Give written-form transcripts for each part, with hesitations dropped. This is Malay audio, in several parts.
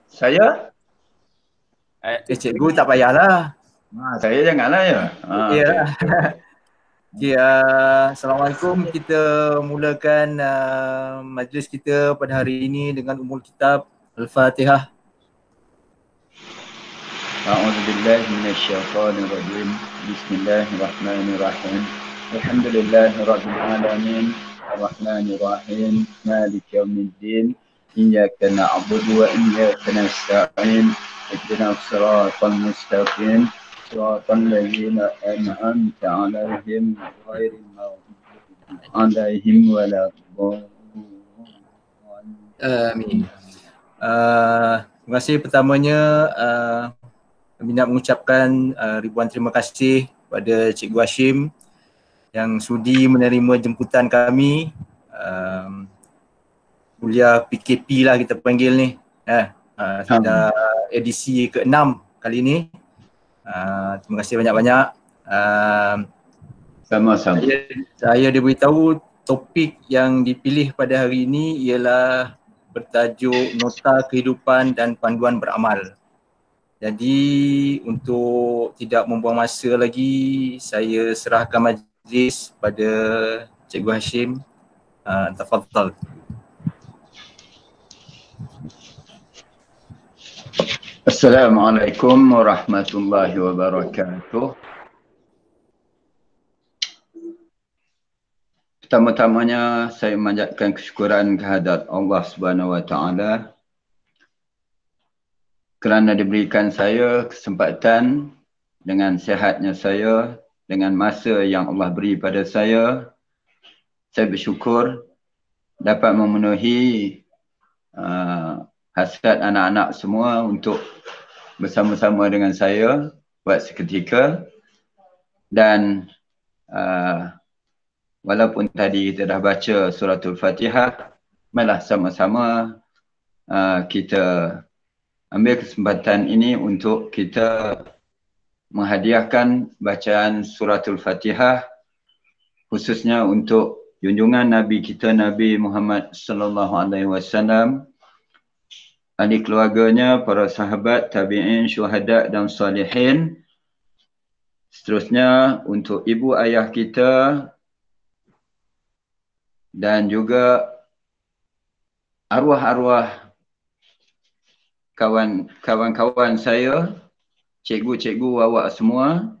Saya? Cikgu tak payahlah. Saya janganlah ya. Ya. Okay, Assalamualaikum. Kita mulakan majlis kita pada hari ini dengan Ummul Kitab Al-Fatihah. A'udzubillahi minasyaitonirrajim. Bismillahirrahmanirrahim. Alhamdulillahirabbil alamin. Arrahmanirrahim. Maliki yaumiddin. Iyyaka na'budu wa iyyaka nasta'in. Ihdinas siratal mustaqim. Siratal ladzina an'amta 'alaihim ghairil maghdubi 'alaihim waladdallin. Amin. Terima kasih pertamanya kami nak mengucapkan ribuan terima kasih kepada Cikgu Hashim yang sudi menerima jemputan kami. Kuliah PKP lah kita panggil ni. Sudah edisi ke-6 kali ni. Terima kasih banyak-banyak. Sama-sama. Saya diberitahu topik yang dipilih pada hari ini ialah bertajuk Nota Kehidupan dan Panduan Beramal. Jadi untuk tidak membuang masa lagi, saya serahkan majlis pada Cikgu Hashim. Tafadhal. Assalamualaikum warahmatullahi wabarakatuh. Pertama-tamanya saya memanjatkan kesyukuran kehadrat Allah Subhanahu wa taala kerana diberikan saya kesempatan dengan sihatnya saya, dengan masa yang Allah beri pada saya bersyukur dapat memenuhi hasrat anak-anak semua untuk bersama-sama dengan saya buat seketika. Dan walaupun tadi kita dah baca suratul Fatihah, marilah sama-sama kita ambil kesempatan ini untuk kita menghadiahkan bacaan suratul Fatihah khususnya untuk junjungan Nabi kita Nabi Muhammad sallallahu alaihi wasallam, ahli keluarganya, para sahabat, tabi'in, syuhada dan salihin. Seterusnya untuk ibu ayah kita dan juga arwah-arwah kawan-kawan saya, cikgu-cikgu awak semua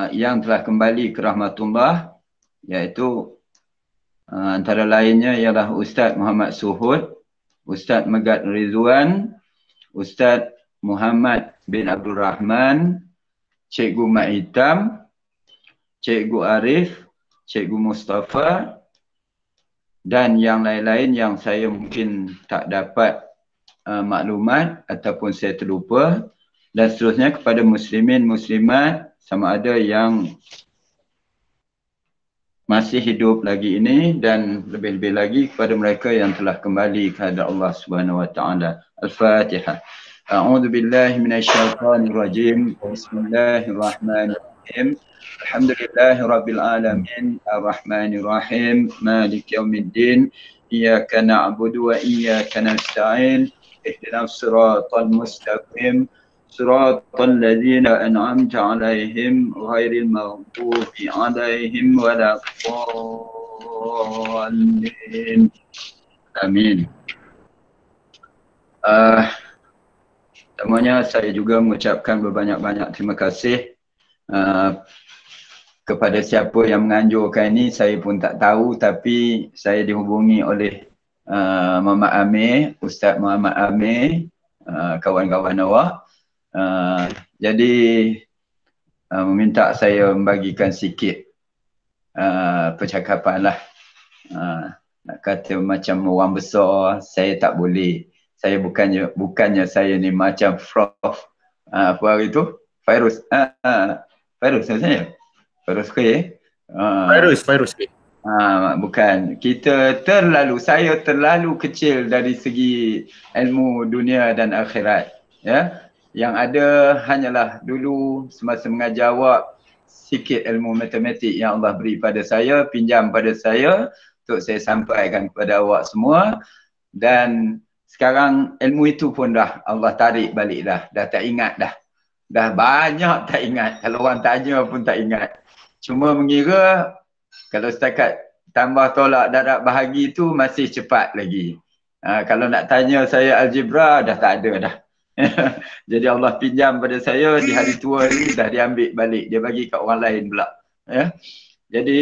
yang telah kembali ke rahmatullah, iaitu antara lainnya ialah Ustaz Muhammad Suhud, Ustaz Megat Rizwan, Ustaz Muhammad bin Abdul Rahman, Cikgu Mat Hitam, Cikgu Arif, Cikgu Mustafa dan yang lain-lain yang saya mungkin tak dapat maklumat ataupun saya terlupa. Dan seterusnya kepada muslimin muslimat sama ada yang masih hidup lagi ini dan lebih-lebih lagi kepada mereka yang telah kembali kepada Allah Subhanahu wa taala. Al-Fatihah. A'udzu billahi minasyaitonir rajim. Bismillahirrahmanirrahim. Alhamdulillahirabbil alamin. Arrahmanir rahim. Maliki yaumiddin. Iyyaka na'budu wa iyyaka nasta'in. Ihdinas siratal mustaqim. Siratal ladzina an'amta 'alaihim ghairil maghdubi 'alaihim waladdallin. Amin. Pertamanya saya juga mengucapkan berbanyak-banyak terima kasih kepada siapa yang menganjurkan ini. Saya pun tak tahu, tapi saya dihubungi oleh Muhammad Amir, Ustaz Muhammad Amir, kawan-kawan awak. Jadi meminta saya membagikan sikit percakapan lah. Nak kata macam orang besar, saya tak boleh. Saya bukannya saya ni macam Prof. Apa hari tu? Fairuz. Fairuz saya? Fairuz ke? Fairuz. Bukan. Saya terlalu kecil dari segi ilmu dunia dan akhirat. Ya. Yang ada hanyalah dulu semasa mengajar awak sikit ilmu matematik yang Allah beri pada saya, pinjam pada saya untuk saya sampaikan kepada awak semua. Dan sekarang ilmu itu pun dah Allah tarik balik dah tak ingat dah. Dah banyak tak ingat. Kalau orang tanya pun tak ingat. Cuma mengira kalau setakat tambah tolak darab bahagi tu masih cepat lagi. Kalau nak tanya saya algebra dah tak ada dah. Jadi Allah pinjam pada saya di hari tua ni dah diambil balik. Dia bagi kat orang lain pula. Ya. Jadi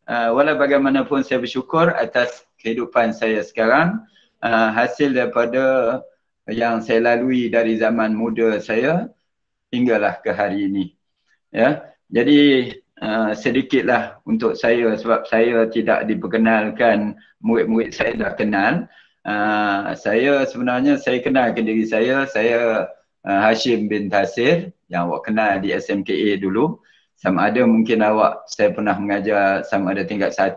walau bagaimanapun saya bersyukur atas kehidupan saya sekarang. Hasil daripada yang saya lalui dari zaman muda saya hinggalah ke hari ini. Ya. Jadi sedikitlah untuk saya sebab saya tidak diperkenalkan, murid-murid saya dah kenal. Saya sebenarnya saya kenal ke diri saya Hashim bin Tasir yang awak kenal di SMKA dulu. Sama ada mungkin awak saya pernah mengajar sama ada tingkat 1,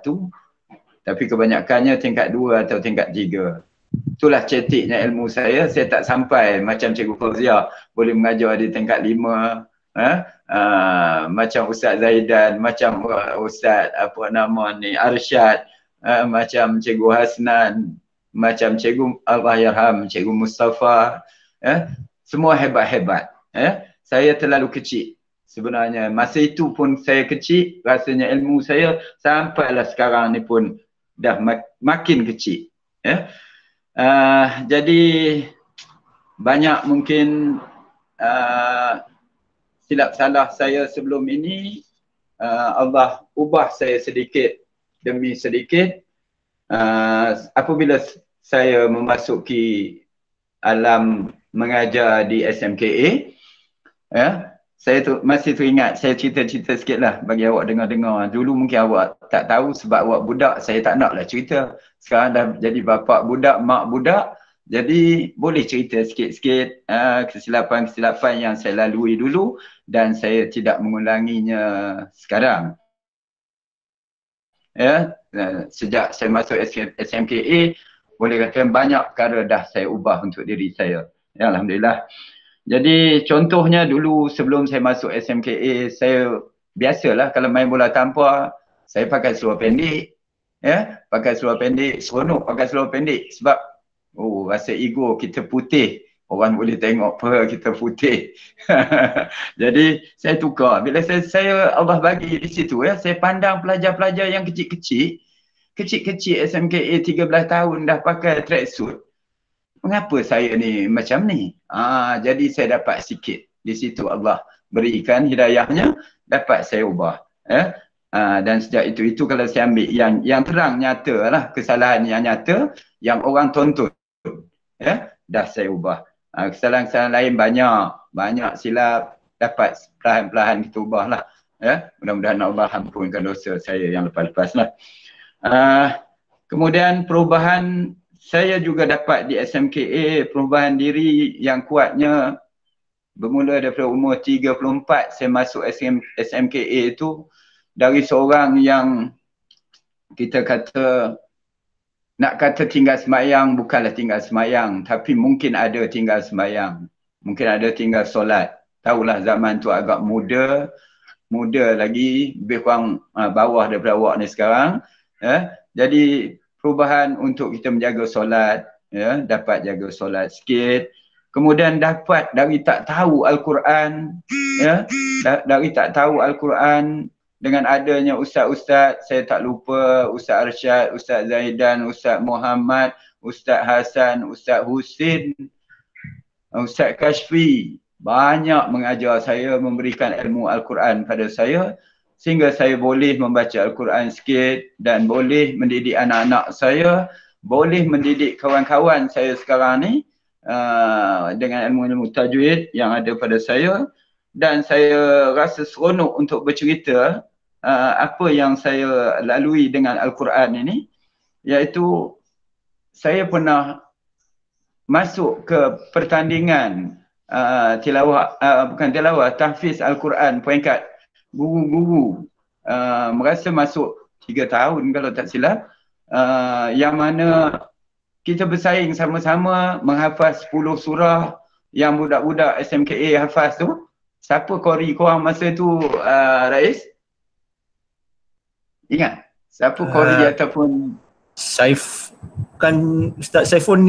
tapi kebanyakannya tingkat 2 atau tingkat 3. Itulah cetiknya ilmu saya tak sampai macam Cikgu Fauzia boleh mengajar di tingkat 5. Macam Ustaz Zaidan, macam Ustaz Arsyad, macam Cikgu Hasnan, macam Cikgu Allahyarham, Cikgu Mustafa, semua hebat-hebat. Saya terlalu kecil sebenarnya. Masa itu pun saya kecil, rasanya ilmu saya sampailah sekarang ni pun dah makin kecil. Jadi banyak mungkin silap salah saya sebelum ini. Allah ubah saya sedikit demi sedikit. Apabila saya memasuki alam mengajar di SMKA, saya masih teringat, saya cerita-cerita sikit lah bagi awak dengar-dengar. Dulu mungkin awak tak tahu sebab awak budak, saya tak naklah cerita. Sekarang dah jadi bapak budak, mak budak. Jadi boleh cerita sikit-sikit kesilapan-kesilapan yang saya lalui dulu dan saya tidak mengulanginya sekarang. Sejak saya masuk SMKA, boleh kata banyak perkara dah saya ubah untuk diri saya. Alhamdulillah. Jadi contohnya dulu sebelum saya masuk SMKA, saya biasalah kalau main bola tampar, saya pakai seluar pendek. Pakai seluar pendek, seronok pakai seluar pendek sebab rasa ego kita putih. Orang boleh tengok apa kita putih. Jadi saya tukar. Bila saya Allah bagi di situ, saya pandang pelajar-pelajar yang kecil-kecil SMKA 13 tahun dah pakai tracksuit. Mengapa saya ni macam ni? Jadi saya dapat sikit. Di situ Allah berikan hidayahnya, dapat saya ubah. Dan sejak itu kalau saya ambil yang terang nyata lah, kesalahan yang nyata, yang orang tonton. Dah saya ubah. Kesalahan-kesalahan lain banyak silap, dapat perlahan-perlahan kita ubah lah. Mudah-mudahan Allah ampunkan dosa saya yang lepas-lepas lah. Kemudian perubahan saya juga dapat di SMKA, perubahan diri yang kuatnya bermula daripada umur 34 saya masuk SMKA itu, dari seorang yang kita kata, nak kata tinggal sembahyang, bukanlah tinggal sembahyang, tapi mungkin ada tinggal sembahyang, mungkin ada tinggal solat. Tahulah zaman tu agak muda lagi, lebih kurang bawah daripada awak ni sekarang. Jadi perubahan untuk kita menjaga solat, dapat jaga solat sikit. Kemudian dapat dari tak tahu Al-Quran, dari tak tahu Al-Quran, dengan adanya ustaz-ustaz, saya tak lupa Ustaz Arsyad, Ustaz Zaidan, Ustaz Muhammad, Ustaz Hasan, Ustaz Husin, Ustaz Kashfi, banyak mengajar saya, memberikan ilmu Al-Quran pada saya, sehingga saya boleh membaca Al-Quran sikit dan boleh mendidik anak-anak saya, boleh mendidik kawan-kawan saya sekarang ni dengan ilmu-ilmu tajwid yang ada pada saya. Dan saya rasa seronok untuk bercerita apa yang saya lalui dengan Al-Quran ini, iaitu saya pernah masuk ke pertandingan tahfiz Al-Quran peringkat guru-guru, merasa masuk 3 tahun kalau tak silap, yang mana kita bersaing sama-sama menghafaz 10 surah yang budak-budak SMKA hafaz tu. Siapa kori korang masa tu, Rais? Ingat? Siapa kori ataupun Saif bukan Ustaz Saiful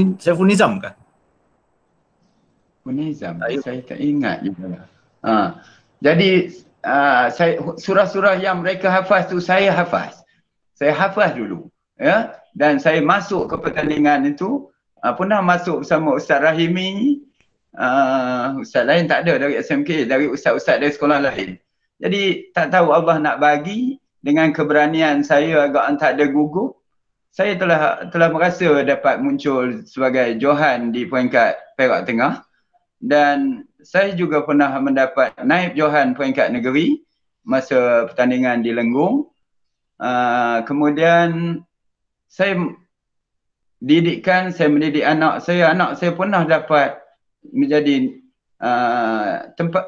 Nizam kah? Nizam, saya tak ingat juga. Jadi saya surah-surah yang mereka hafaz tu saya hafaz. Saya hafaz dulu, ya. Dan saya masuk ke pertandingan itu, pernah masuk bersama Ustaz Rahimi. Ustaz lain tak ada dari SMK, dari ustaz-ustaz dari sekolah lain. Jadi tak tahu Allah nak bagi dengan keberanian saya agak tak ada gugup. Saya telah merasa dapat muncul sebagai Johan di peringkat Perak Tengah. Dan saya juga pernah mendapat naib Johan peringkat negeri masa pertandingan di Lenggung. Kemudian saya mendidik anak saya pernah dapat menjadi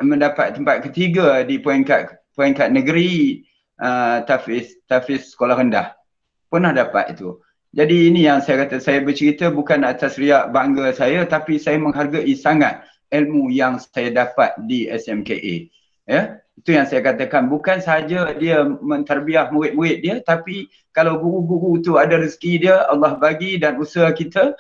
mendapat tempat ketiga di peringkat negeri tahfiz sekolah rendah. Pernah dapat itu. Jadi ini yang saya kata, saya bercerita bukan atas riak bangga saya, tapi saya menghargai sangat ilmu yang saya dapat di SMKA. Ya, itu yang saya katakan, bukan sahaja dia mentarbiah murid-murid dia, tapi kalau guru-guru tu ada rezeki dia, Allah bagi dan usaha kita,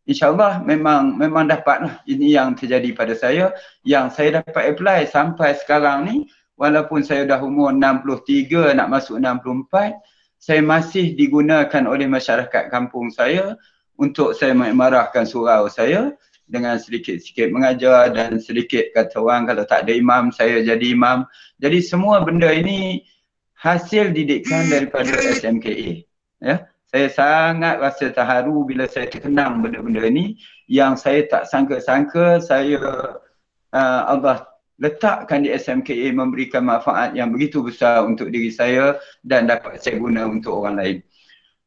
InsyaAllah memang dapatlah. Ini yang terjadi pada saya, yang saya dapat apply sampai sekarang ni, walaupun saya dah umur 63 nak masuk 64, saya masih digunakan oleh masyarakat kampung saya untuk saya mengimarahkan surau saya dengan sedikit-sedikit mengajar dan sedikit kata orang kalau tak ada imam saya jadi imam. Jadi semua benda ini hasil didikan daripada SMKA. Ya. Saya sangat rasa terharu bila saya terkenang benda-benda ini yang saya tak sangka-sangka Allah letakkan di SMKA memberikan manfaat yang begitu besar untuk diri saya dan dapat saya guna untuk orang lain.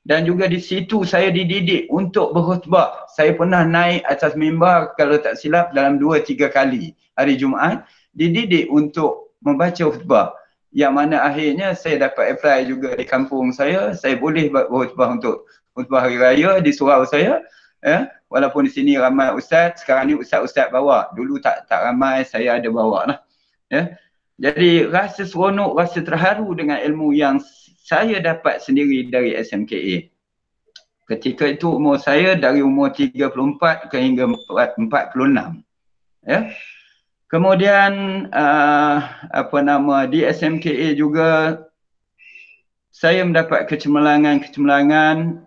Dan juga di situ saya dididik untuk berkhutbah. Saya pernah naik atas mimbar kalau tak silap dalam 2-3 kali hari Jumaat, dididik untuk membaca khutbah. Yang mana akhirnya saya dapat apply juga di kampung saya boleh berkhutbah untuk khutbah hari raya di surau saya. Ya, walaupun di sini ramai ustaz, sekarang ni ustaz-ustaz bawa. Dulu tak ramai, saya ada bawa lah. Ya. Jadi rasa seronok, rasa terharu dengan ilmu yang saya dapat sendiri dari SMKA. Ketika itu umur saya dari umur 34 ke hingga 46. Ya. Kemudian di SMKA juga saya mendapat kecemerlangan,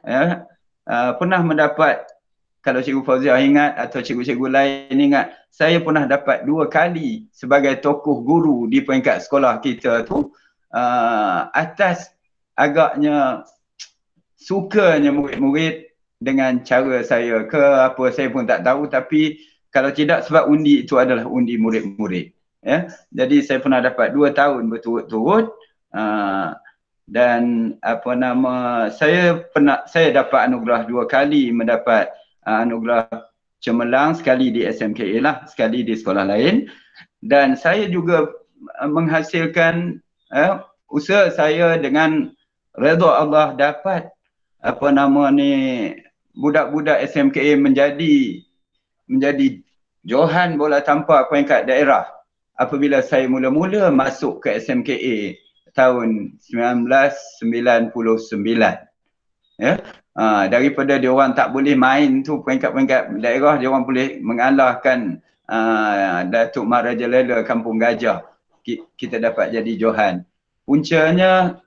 ya. Pernah mendapat, kalau Cikgu Fauziah ingat atau cikgu-cikgu lain ingat, saya pernah dapat 2 kali sebagai tokoh guru di peringkat sekolah kita tu, atas agaknya sukanya murid-murid dengan cara saya ke apa saya pun tak tahu, tapi kalau tidak sebab undi itu adalah undi murid-murid. Ya. Jadi saya pernah dapat 2 tahun berturut-turut, dan saya dapat anugerah 2 kali, mendapat anugerah cemerlang, sekali di SMKA lah, sekali di sekolah lain. Dan saya juga menghasilkan usaha saya dengan redha Allah dapat budak-budak SMKA menjadi Johan bola tampar peringkat daerah apabila saya mula-mula masuk ke SMKA tahun 1999. Ya. Daripada dia orang tak boleh main tu peringkat-peringkat daerah, dia orang boleh mengalahkan Datuk Maharaja Lela Kampung Gajah. Kita dapat jadi Johan. Puncanya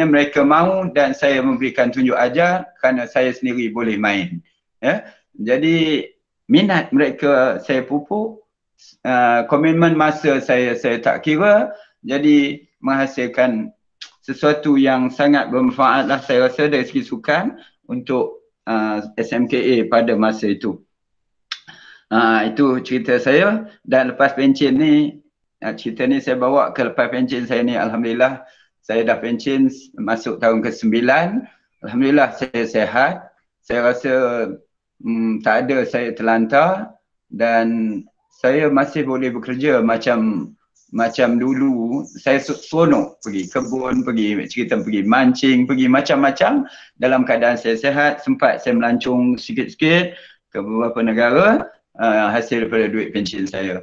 mereka mahu dan saya memberikan tunjuk ajar kerana saya sendiri boleh main. Ya. Jadi minat mereka saya pupuk, komitmen masa saya tak kira, jadi menghasilkan sesuatu yang sangat bermanfaat lah saya rasa dari segi sukan untuk SMKA pada masa itu. Itu cerita saya. Dan lepas pencen ni, cerita ni saya bawa ke lepas pencen saya ni, alhamdulillah saya dah pencen masuk tahun ke-9. Alhamdulillah saya sihat. Saya rasa tak ada saya terlantar dan saya masih boleh bekerja macam dulu. Saya seronok pergi kebun, pergi mancing, pergi macam-macam dalam keadaan saya sihat. Sempat saya melancong sikit-sikit ke beberapa negara hasil daripada duit pencen saya.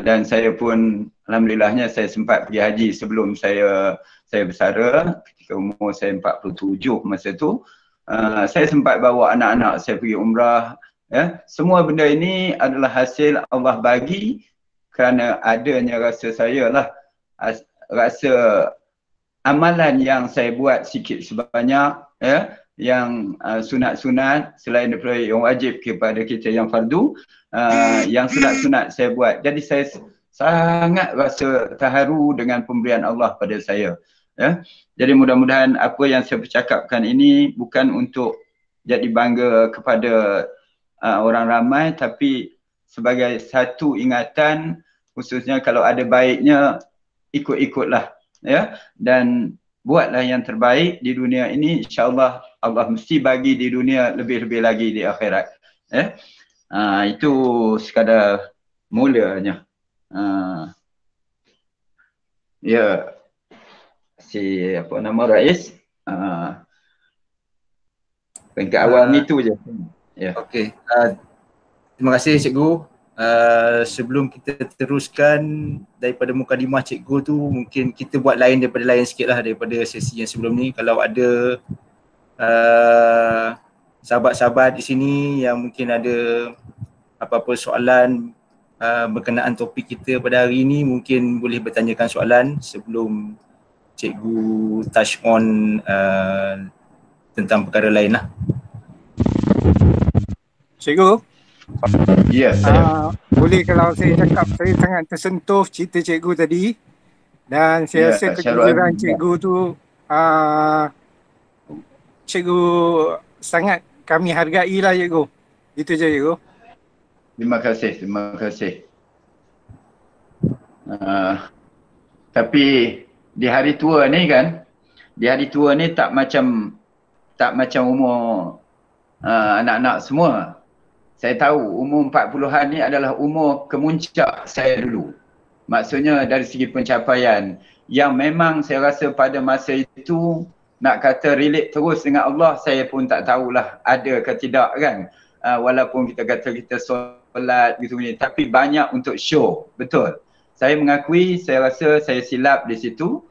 Dan saya pun alhamdulillahnya saya sempat pergi haji sebelum saya bersara ketika umur saya 47 masa tu. Saya sempat bawa anak-anak saya pergi umrah. Ya. Semua benda ini adalah hasil Allah bagi kerana adanya rasa saya lah. Rasa amalan yang saya buat sikit sebanyak, ya, yang sunat-sunat selain daripada yang wajib kepada kita yang fardu, yang sunat-sunat saya buat. Jadi saya sangat rasa terharu dengan pemberian Allah pada saya. Ya. Jadi mudah-mudahan apa yang saya bercakapkan ini bukan untuk jadi bangga kepada orang ramai, tapi sebagai satu ingatan, khususnya kalau ada baiknya ikut-ikutlah, ya, dan buatlah yang terbaik di dunia ini. InsyaAllah Allah mesti bagi di dunia lebih-lebih lagi di akhirat. Itu sekadar mulanya. Ya, si apa nama Rais, peringkat awal ni tu je. Ya. Okey. Terima kasih Cikgu. Sebelum kita teruskan daripada mukadimah Cikgu tu, mungkin kita buat lain sikit lah daripada sesi yang sebelum ni. Kalau ada sahabat-sahabat di sini yang mungkin ada apa-apa soalan berkenaan topik kita pada hari ini, mungkin boleh bertanyakan soalan sebelum Cikgu touch on tentang perkara lain lah. Cikgu? Ya, boleh kalau saya cakap, saya sangat tersentuh cerita cikgu tadi, dan saya rasa kejujuran cikgu tu cikgu sangat kami hargai lah cikgu. Itu je cikgu. Terima kasih. Tapi di hari tua ni kan, di hari tua ni tak macam umur anak-anak semua. Saya tahu umur 40-an ni adalah umur kemuncak saya dulu. Maksudnya dari segi pencapaian yang memang saya rasa pada masa itu nak kata relate terus dengan Allah, saya pun tak tahulah ada ke tidak kan. Walaupun kita kata kita solat gitu ni, tapi banyak untuk show. Betul. Saya mengakui, saya rasa saya silap di situ.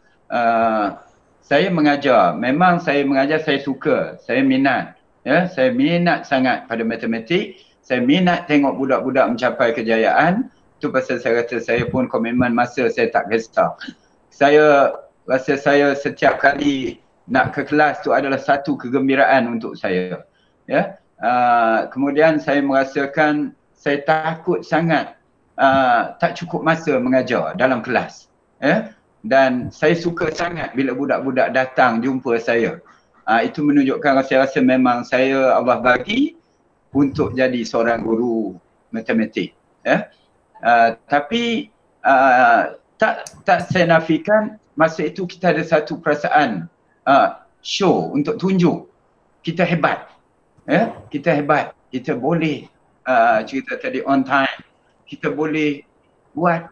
Saya mengajar, memang saya mengajar, saya suka, saya minat. Ya, saya minat sangat pada matematik. Saya minat tengok budak-budak mencapai kejayaan. Itu pasal saya rasa saya pun komitmen masa saya tak kisah. Saya rasa saya setiap kali nak ke kelas tu adalah satu kegembiraan untuk saya. Ya. Kemudian saya merasakan saya takut sangat tak cukup masa mengajar dalam kelas. Ya. Dan saya suka sangat bila budak-budak datang jumpa saya. Itu menunjukkan saya rasa memang saya Allah bagi untuk jadi seorang guru matematik. Ya. Tapi tak saya nafikan masa itu kita ada satu perasaan show untuk tunjuk kita hebat. Ya, kita hebat. Kita boleh cerita tadi on time. Kita boleh buat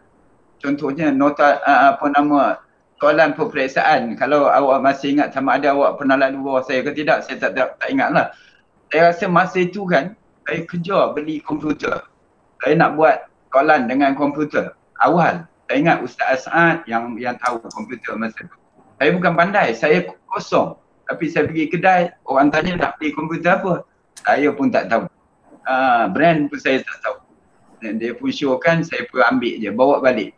contohnya nota soalan peperiksaan. Kalau awak masih ingat sama ada awak pernah lalu bawah saya ke tidak, saya tak ingatlah. Saya rasa masa itu kan, saya kejar beli komputer. Saya nak buat soalan dengan komputer. Awal, saya ingat Ustaz As'ad yang tahu komputer masa itu. Saya bukan pandai, saya kosong. Tapi saya pergi kedai, orang tanya nak beli komputer apa. Saya pun tak tahu. Brand pun saya tak tahu. Dan dia pun showkan, saya pun ambil je, bawa balik.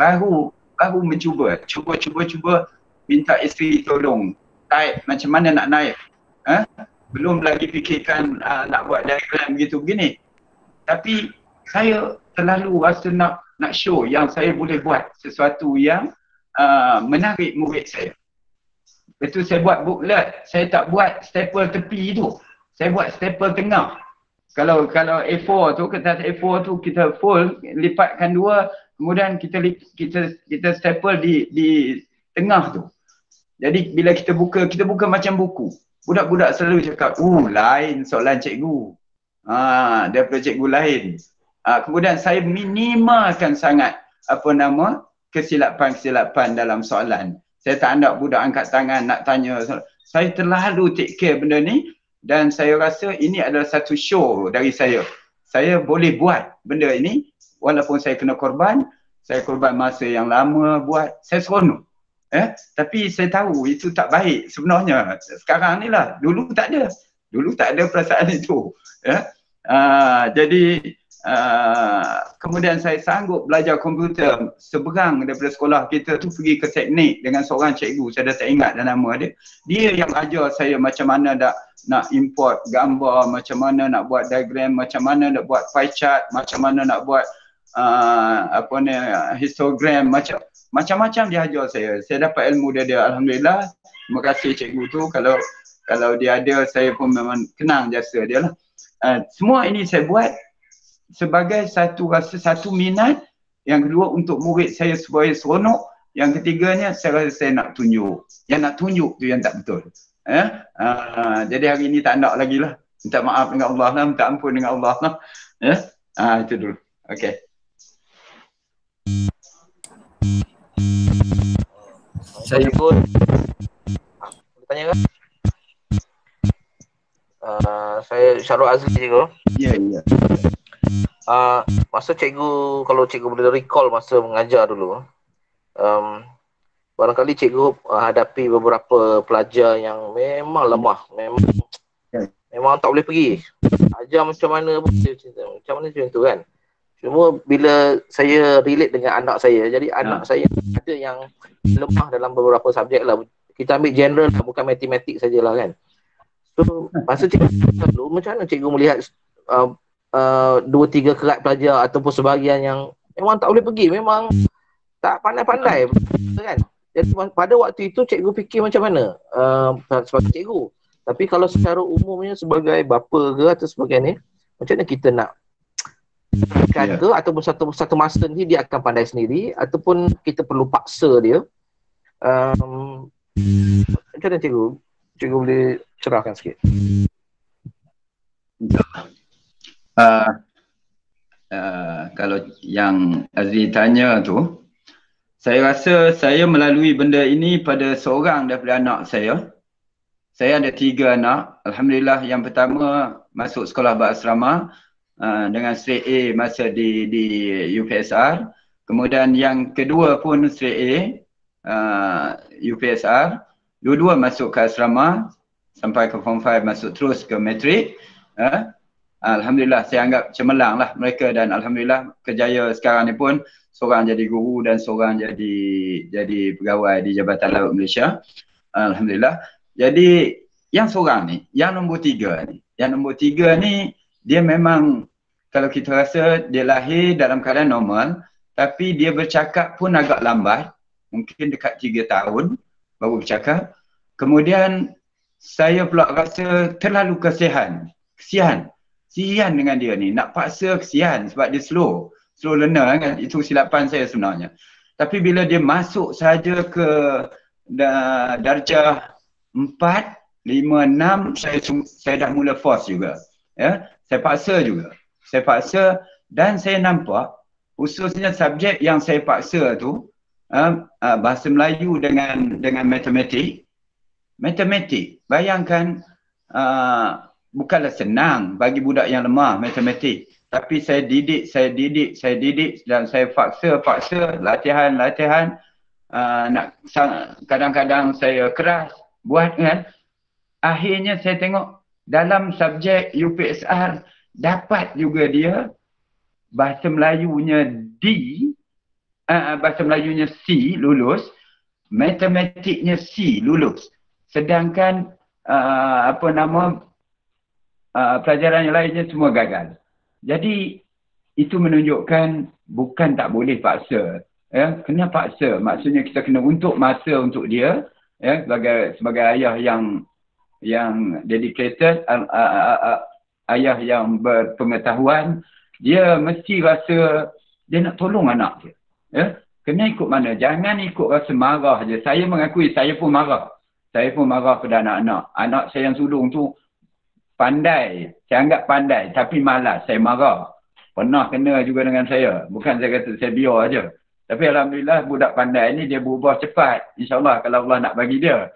Baru mencuba. Cuba minta isteri tolong. Type macam mana nak naik. Belum lagi fikirkan nak buat diagram begini. Tapi saya terlalu rasa nak show yang saya boleh buat sesuatu yang menarik murid saya. Itu saya buat booklet. Saya tak buat staple tepi tu. Saya buat staple tengah. Kalau A4 tu, kertas A4 tu kita fold, lipatkan dua, kemudian kita staple di tengah tu. Jadi bila kita buka macam buku. Budak-budak selalu cakap, lain soalan cikgu. Daripada cikgu lain. Kemudian saya minimalkan sangat kesilapan dalam soalan. Saya tak nak budak angkat tangan nak tanya. Saya terlalu take care benda ni, dan saya rasa ini adalah satu show dari saya. Saya boleh buat benda ini walaupun saya kena korban. Saya korban masa yang lama buat. Saya seronok. Tapi saya tahu itu tak baik sebenarnya. Sekarang ni lah, dulu tak ada perasaan itu. Jadi kemudian saya sanggup belajar komputer seberang daripada sekolah kita tu, pergi ke teknik dengan seorang cikgu, saya dah tak ingat dah nama dia. Dia yang ajar saya macam mana nak import gambar, macam mana nak buat diagram, macam mana nak buat pie chart, macam mana nak buat histogram, macam-macam dia ajar saya. Saya dapat ilmu dari dia, alhamdulillah. Terima kasih cikgu tu. Kalau dia ada, saya pun memang kenang jasa dia lah. Semua ini saya buat sebagai satu minat. Yang kedua, untuk murid saya supaya seronok. Yang ketiganya, saya rasa saya nak tunjuk. Yang nak tunjuk tu yang tak betul. Jadi hari ini tak nak lagi lah. Minta maaf dengan Allah lah, minta ampun dengan Allah lah. Itu dulu. Okay. Saya pun tanya kan? Saya Syarul Azli cikgu. Ya. Masa cikgu, kalau cikgu boleh recall masa mengajar dulu, barangkali cikgu hadapi beberapa pelajar yang memang lemah, memang tak boleh pergi. Ajar macam mana pun dia cerita, macam mana macam tu kan. Cuma bila saya relate dengan anak saya, jadi anak saya ada yang lemah dalam beberapa subjek lah. Kita ambil general lah, bukan matematik sajalah kan. So masa cikgu dulu, macam mana cikgu melihat 2-3 kerat pelajar ataupun sebahagian yang memang tak boleh pergi, memang tak pandai-pandai kan. Jadi pada waktu itu cikgu fikir macam mana sebagai cikgu. Tapi kalau secara umumnya sebagai bapa ke atau sebagainya, macam mana kita nak ke ataupun satu masa ni dia akan pandai sendiri, ataupun kita perlu paksa dia. Macam mana cikgu? Cikgu boleh cerahkan sikit. Kalau yang Azri tanya tu, saya rasa saya melalui benda ini pada seorang daripada anak saya. Saya ada 3 anak. Alhamdulillah, yang pertama masuk sekolah berasrama dengan straight A masa di UPSR. Kemudian yang kedua pun straight A UPSR. Dua-dua masuk ke asrama sampai ke form 5, masuk terus ke matrik. Alhamdulillah, saya anggap cemerlang lah mereka, dan alhamdulillah kerjaya sekarang ni pun seorang jadi guru dan seorang jadi pegawai di Jabatan Laut Malaysia. Alhamdulillah. Jadi yang seorang ni, yang nombor 3 ni, dia memang kalau kita rasa dia lahir dalam keadaan normal, tapi dia bercakap pun agak lambat, mungkin dekat 3 tahun baru bercakap. Kemudian saya pula rasa terlalu kesian dengan dia ni, nak paksa kesian sebab dia slow learner kan. Itu silapan saya sebenarnya. Tapi bila dia masuk saja ke darjah 4, 5, 6, saya dah mula force juga. Saya paksa dan saya nampak khususnya subjek yang saya paksa tu, bahasa Melayu dengan matematik. Bayangkan bukanlah senang bagi budak yang lemah matematik, tapi saya didik dan saya paksa latihan, kadang-kadang saya keras buat kan. Akhirnya saya tengok dalam subjek UPSR dapat juga dia bahasa Melayunya bahasa Melayunya C lulus, matematiknya C lulus. Sedangkan pelajaran yang lainnya semua gagal. Jadi itu menunjukkan bukan tak boleh paksa. Kena paksa. Maksudnya kita kena untuk masa untuk dia, sebagai ayah yang dedicated, ayah yang berpengetahuan, dia mesti rasa dia nak tolong anak dia. Kena ikut mana, jangan ikut rasa marah je. Saya mengakui saya pun marah pada anak-anak. Anak saya yang sulung tu pandai, saya anggap pandai, tapi malas, saya marah. Pernah kena juga dengan saya. Bukan saya kata saya biar aja. Tapi alhamdulillah budak pandai ni dia berubah cepat. InsyaAllah kalau Allah nak bagi dia.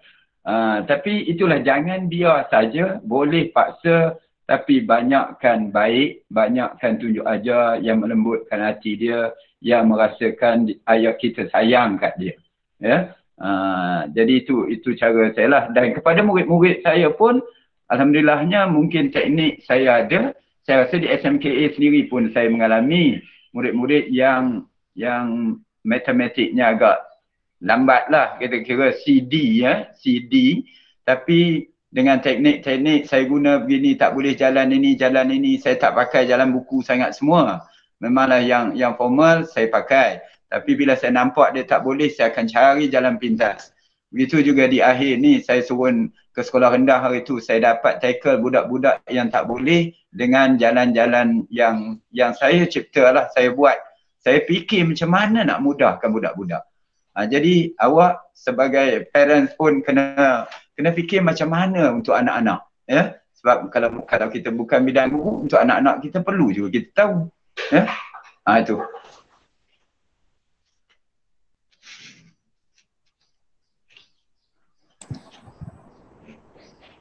Tapi itulah, jangan biar saja, boleh paksa, tapi banyakkan baik, banyakkan tunjuk ajar yang melembutkan hati dia, yang merasakan ayah kita sayang kat dia. Jadi itu cara saya lah. Dan kepada murid-murid saya pun, alhamdulillahnya mungkin teknik saya ada. Saya rasa di SMKA sendiri pun saya mengalami murid-murid yang matematiknya agak lambat lah, kira-kira CD CD, tapi dengan teknik-teknik saya guna begini, tak boleh jalan ini, saya tak pakai jalan buku sangat semua. Memanglah yang formal saya pakai. Tapi bila saya nampak dia tak boleh, saya akan cari jalan pintas. Begitu juga di akhir ni, saya turun ke sekolah rendah hari tu, saya dapat tackle budak-budak yang tak boleh dengan jalan-jalan yang saya cipta lah, saya buat. Saya fikir macam mana nak mudahkan budak-budak. Jadi awak sebagai parents pun kena fikir macam mana untuk anak-anak. Ya? Sebab kalau kita bukan bidang guru, untuk anak-anak kita perlu juga kita tahu. Ya? Itu.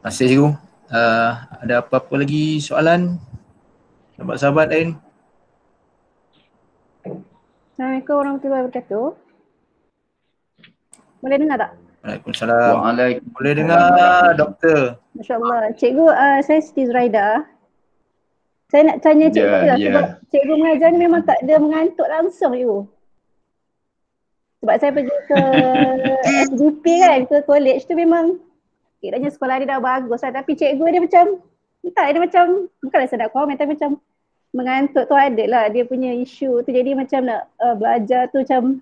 Terima kasih cikgu. Ada apa-apa lagi soalan? Sahabat-sahabat lain? Assalamualaikum warahmatullahi wabarakatuh. Boleh dengar tak? Waalaikumsalam. Waalaikumsalam. Boleh dengar, Doktor. Masya Allah. Cikgu, saya Siti Zuraida. Saya nak tanya cikgu lah sebab cikgu mengajar ni memang tak ada mengantuk langsung cikgu. Sebab saya pergi ke SGP kan, ke college tu memang kiranya sekolah dia dah bagus lah. Tapi cikgu dia macam, entah dia macam, bukanlah saya nak komen tapi macam mengantuk tu ada lah dia punya isu tu. Jadi macam nak belajar tu macam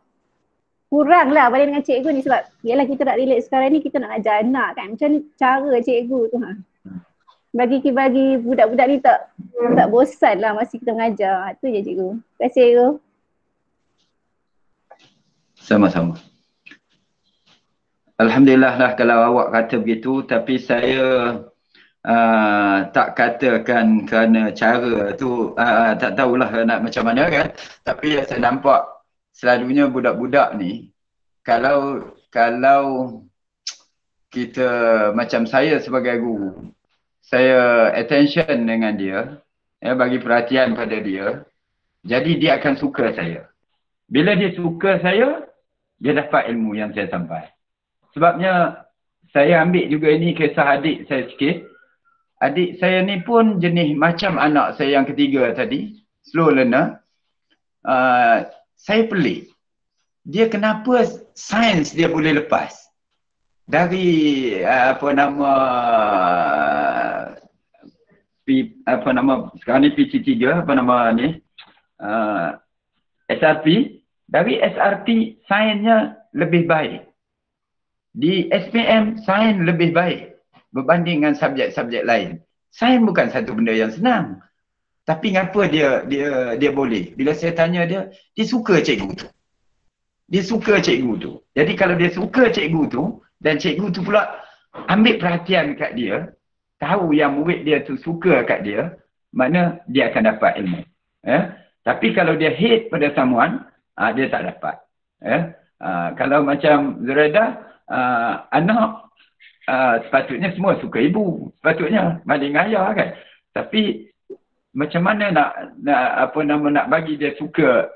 kurang lah berbanding dengan cikgu ni sebab yelah kita nak relate sekarang ni kita nak ajar anak kan. Macam cara cikgu tu bagi budak-budak ni tak bosan lah masa kita mengajar. Tu je cikgu. Terima kasih cikgu. Sama-sama. Alhamdulillah lah kalau awak kata begitu, tapi saya tak katakan kerana cara tu tak tahulah nak macam mana kan. Tapi saya nampak selalunya budak-budak ni kalau kita macam saya sebagai guru, saya attention dengan dia, bagi perhatian pada dia, jadi dia akan suka saya. Bila dia suka saya, dia dapat ilmu yang saya sampai. Sebabnya saya ambil juga ini kisah adik saya sikit. Adik saya ni pun jenis macam anak saya yang ketiga tadi, slow learner. Saya pelik. Dia kenapa sains dia boleh lepas? Dari sekarang ni PC3, SRP. Dari SRP sainsnya lebih baik. Di SPM sains lebih baik berbanding dengan subjek-subjek lain. Sains bukan satu benda yang senang. Tapi kenapa dia boleh? Bila saya tanya dia suka cikgu tu. Dia suka cikgu tu. Jadi kalau dia suka cikgu tu dan cikgu tu pula ambil perhatian kat dia, tahu yang murid dia tu suka kat dia, mana dia akan dapat ilmu. Tapi kalau dia hate pada someone, dia tak dapat. Kalau macam Zuraida, anak sepatutnya semua suka ibu, sepatutnya banding ayah kan. Tapi macam mana nak bagi dia suka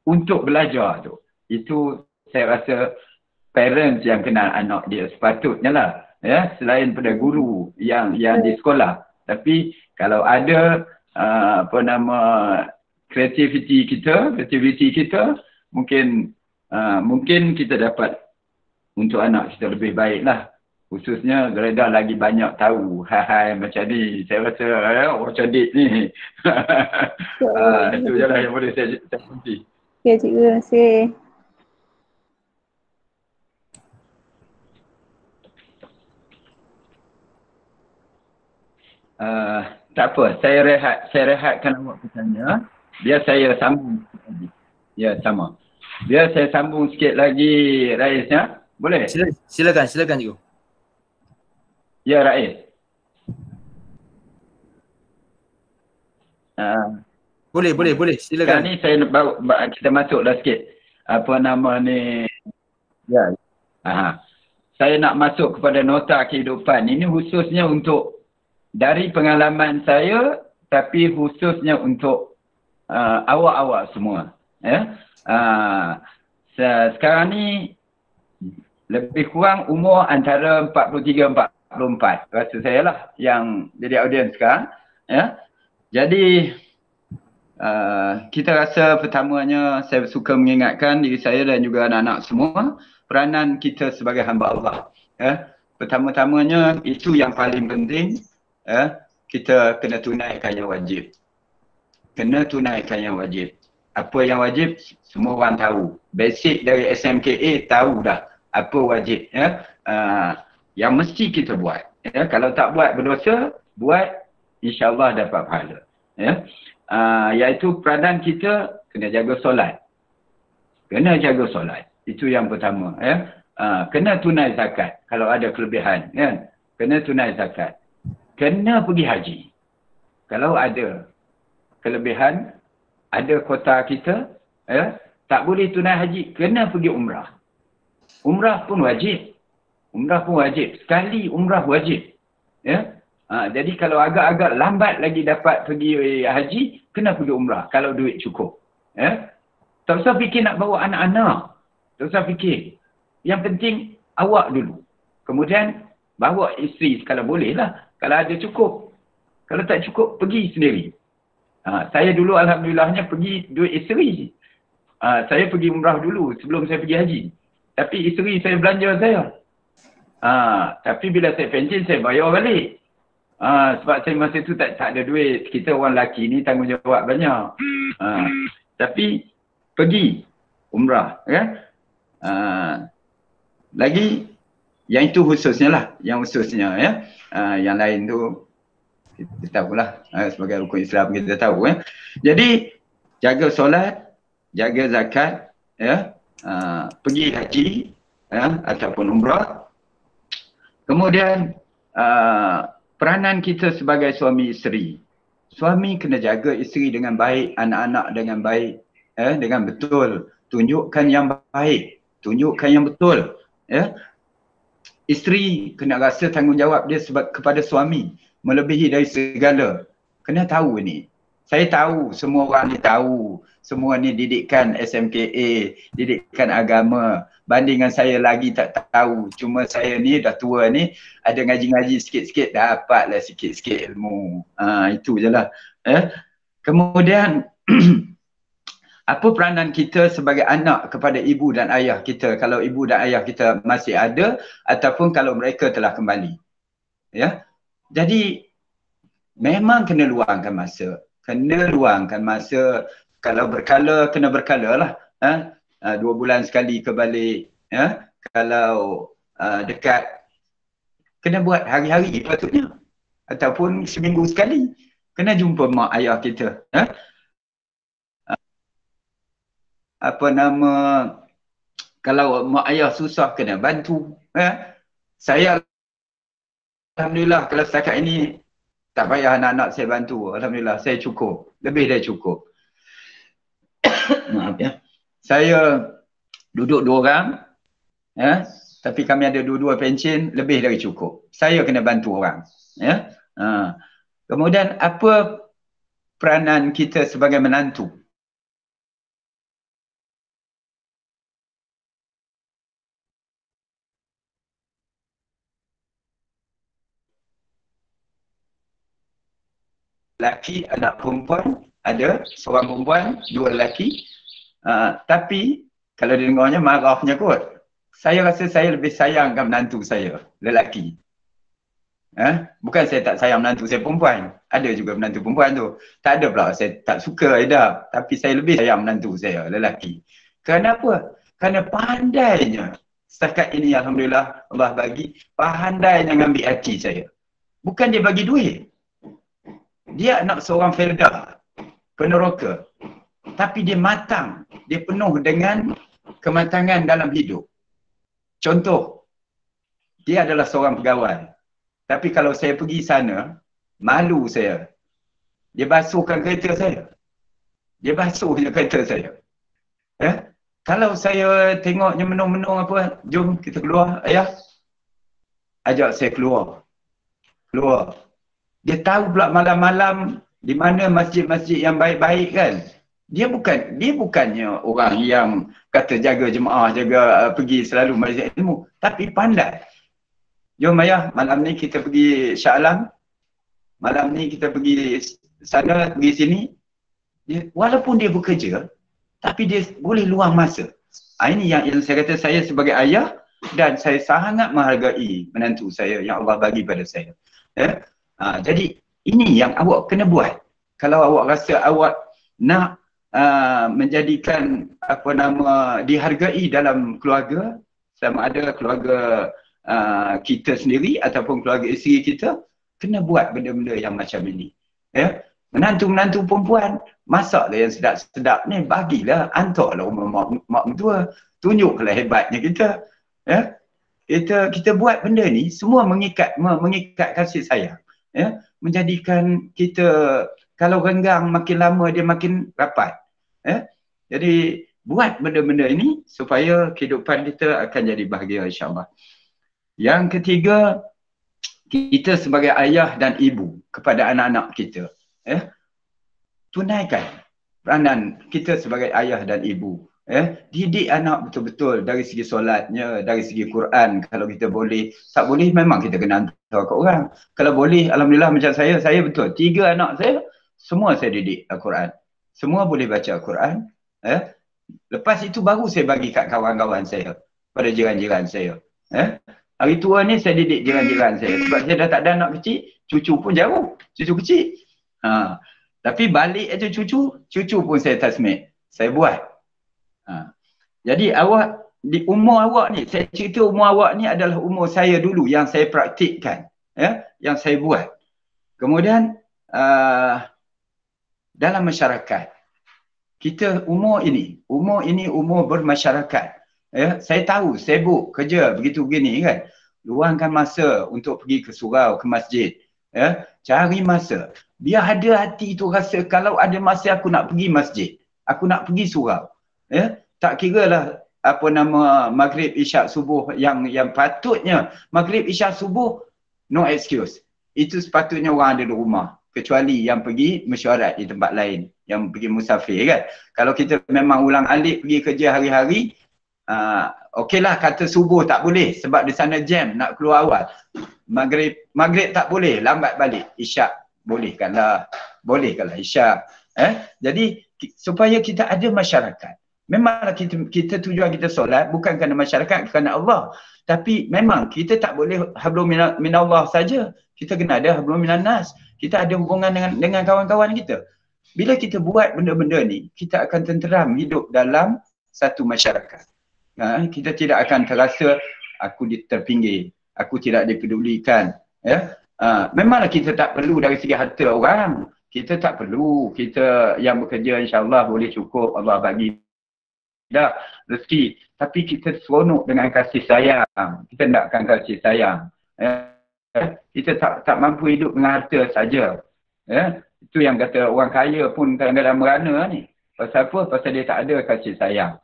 untuk belajar tu, itu saya rasa parents yang kenal anak dia sepatutnya lah, selain pada guru yang di sekolah. Tapi kalau ada kreativiti kita, mungkin kita dapat untuk anak kita lebih baik lah. Khususnya Zuraida lagi banyak tahu hal-hal macam ni. Saya rasa orang cerdik ni. Itu je lah yang boleh saya kunci. Okay cikgu, terima kasih. Tak apa, saya rehatkan awak bertanya. Biar saya sambung sikit lagi. Ya, sama. Biar saya sambung sikit lagi Raisnya. Boleh? Silakan cikgu. Ya, Rais. Boleh. Silakan. Sekarang ni saya kita masuklah sikit. Ya. Saya nak masuk kepada nota kehidupan. Ini khususnya untuk dari pengalaman saya, tapi khususnya untuk awak-awak semua. Sekarang ni lebih kurang umur antara 43-44 rasa saya lah yang jadi audiens sekarang. Ya. Jadi kita rasa pertamanya saya suka mengingatkan diri saya dan juga anak-anak semua peranan kita sebagai hamba Allah. Ya. Pertama-tamanya itu yang paling penting, ya, kita kena tunaikan yang wajib. Kena tunaikan yang wajib. Apa yang wajib semua orang tahu. Basic dari SMKA tahu dah apa wajib, ya. Yang mesti kita buat. Ya. Kalau tak buat berdosa, buat insya-Allah dapat pahala. Ya. Iaitu peranan kita kena jaga solat. Kena jaga solat. Itu yang pertama, ya. Kena tunai zakat kalau ada kelebihan, kan? Kena tunai zakat. Kena pergi haji. Kalau ada kelebihan, ada kota kita, ya, tak boleh tunai haji, kena pergi umrah. Umrah pun wajib. Umrah pun wajib. Sekali umrah wajib. Ya. Jadi kalau agak-agak lambat lagi dapat pergi haji, kena pergi umrah kalau duit cukup. Ya. Tak usah fikir nak bawa anak-anak. Tak usah fikir. Yang penting awak dulu. Kemudian bawa isteri kalau boleh lah. Kalau ada cukup. Kalau tak cukup, pergi sendiri. Saya dulu alhamdulillahnya pergi duit isteri. Saya pergi umrah dulu sebelum saya pergi haji. Tapi isteri saya belanja saya. Tapi bila saya pencen, saya bayar balik. Sebab saya masa tu tak ada duit. Kita orang lelaki ni tanggungjawab banyak. Tapi pergi umrah. Ya? Lagi yang itu khususnya lah, yang khususnya, ya. Yang lain tu kita tahulah, sebagai rukun Islam kita tahu, ya. Jadi jaga solat, jaga zakat, ya. Pergi haji, ya, ataupun umrah. Kemudian peranan kita sebagai suami isteri. Suami kena jaga isteri dengan baik, anak-anak dengan baik, ya, dengan betul. Tunjukkan yang baik, tunjukkan yang betul. Ya. Isteri kena rasa tanggungjawab dia kepada suami melebihi dari segala. Kena tahu ni. Saya tahu, semua orang ni tahu. Semua ni didikan SMKA, didikan agama. Bandingan saya lagi tak tahu. Cuma saya ni dah tua ni, ada ngaji-ngaji sikit-sikit, dapatlah sikit-sikit ilmu. Itu je lah. Kemudian apa peranan kita sebagai anak kepada ibu dan ayah kita kalau ibu dan ayah kita masih ada ataupun kalau mereka telah kembali. Ya. Jadi memang kena luangkan masa. Kena luangkan masa. Kalau berkala, kena berkala lah. 2 bulan sekali ke balik. Ya. Kalau dekat, kena buat hari-hari patutnya. Ataupun seminggu sekali. Kena jumpa mak ayah kita. Ya. Kalau mak ayah susah kena bantu. Saya alhamdulillah kalau setakat ini tak payah anak-anak saya bantu. Alhamdulillah saya cukup. Lebih dari cukup. Maaf ya. Saya duduk 2 orang. Ya. Tapi kami ada 2 pencen, lebih dari cukup. Saya kena bantu orang. Ya. Kemudian apa peranan kita sebagai menantu? Laki, anak perempuan, ada seorang perempuan, 2 lelaki. Tapi kalau dengarnya marahnya kot. Saya rasa saya lebih sayangkan menantu saya, lelaki. Bukan saya tak sayang menantu saya perempuan. Ada juga menantu perempuan tu. Tak ada pula saya tak suka Aida. Tapi saya lebih sayang menantu saya, lelaki. Kenapa? Kerana pandainya. Setakat ini alhamdulillah Allah bagi pandainya ngambil hati saya. Bukan dia bagi duit. Dia anak seorang Felda, peneroka. Tapi dia matang. Dia penuh dengan kematangan dalam hidup. Contoh, dia adalah seorang pegawai. Tapi kalau saya pergi sana, malu saya. Dia basuhkan kereta saya. Dia basuhnya kereta saya. Kalau saya tengoknya menung-menung apa, jom kita keluar, ayah. Ajak saya keluar. Keluar. Dia tahu pula malam-malam di mana masjid-masjid yang baik-baik kan. Dia bukannya orang yang kata jaga jemaah, jaga pergi selalu majlis ilmu. tapi pandai. Jom ayah, malam ni kita pergi Shah Alam. Malam ni kita pergi sana, pergi sini. Walaupun dia bekerja, tapi dia boleh luang masa. Ini yang saya kata, saya sebagai ayah dan saya sangat menghargai menantu saya yang Allah bagi pada saya. Jadi ini yang awak kena buat. Kalau awak rasa awak nak menjadikan dihargai dalam keluarga, sama ada keluarga kita sendiri ataupun keluarga isteri kita, kena buat benda-benda yang macam ini. Menantu-menantu perempuan, masaklah yang sedap-sedap ni, bagilah, hantarlah rumah mak mentua, tunjuklah hebatnya kita. Kita buat benda ni semua mengikat kasih sayang. Menjadikan kita, kalau renggang makin lama dia makin rapat. Jadi buat benda-benda ini supaya kehidupan kita akan jadi bahagia, insya-Allah. Yang ketiga, kita sebagai ayah dan ibu kepada anak-anak kita, tunaikan peranan kita sebagai ayah dan ibu. Didik anak betul-betul dari segi solatnya, dari segi Quran kalau kita boleh. Tak boleh memang kita kena hantar ke orang. Kalau boleh, alhamdulillah macam saya betul. 3 anak saya, semua saya didik Al-Quran. Semua boleh baca Al-Quran. Lepas itu baru saya bagi kat kawan-kawan saya, pada jiran-jiran saya. Hari tua ni saya didik jiran-jiran saya. Sebab saya dah tak ada anak kecil, cucu pun jauh. Cucu kecil. Tapi balik aja cucu pun saya tasmik. Saya buat. Jadi awak, di umur awak ni, saya cerita umur awak ni adalah umur saya dulu yang saya praktikkan. Yang saya buat. Kemudian, dalam masyarakat, kita umur ini umur bermasyarakat. Saya tahu sibuk kerja begitu begini kan. Luangkan masa untuk pergi ke surau, ke masjid. Cari masa. Biar ada hati tu rasa kalau ada masa aku nak pergi masjid. Aku nak pergi surau. Tak kiralah maghrib, isyak, subuh yang patutnya. Maghrib, isyak, subuh no excuse. Itu sepatutnya orang ada di rumah. Kecuali yang pergi mesyuarat di tempat lain. Yang pergi musafir kan. Kalau kita memang ulang alik pergi kerja hari-hari, okeylah kata subuh tak boleh sebab di sana jam nak keluar awal. Maghrib tak boleh, lambat balik. Isyak bolehkanlah isyak. Jadi supaya kita ada masyarakat. Memanglah kita tujuan kita solat bukan kerana masyarakat, kerana Allah. Tapi memang kita tak boleh hablum minallah saja. Kita kena ada hablum minannas. Kita ada hubungan dengan kawan-kawan kita. Bila kita buat benda-benda ni, kita akan tenteram hidup dalam satu masyarakat. Kita tidak akan terasa aku terpinggir, aku tidak dipedulikan. Memanglah kita tak perlu dari segi harta orang. Kita tak perlu. Kita yang bekerja insya-Allah boleh cukup, Allah bagi dah rezeki. Tapi kita seronok dengan kasih sayang. Kita nakkan kasih sayang. Kita tak mampu hidup dengan harta saja. Itu yang kata orang kaya pun kadang-kadang merana ni. Pasal apa? Pasal dia tak ada kasih sayang.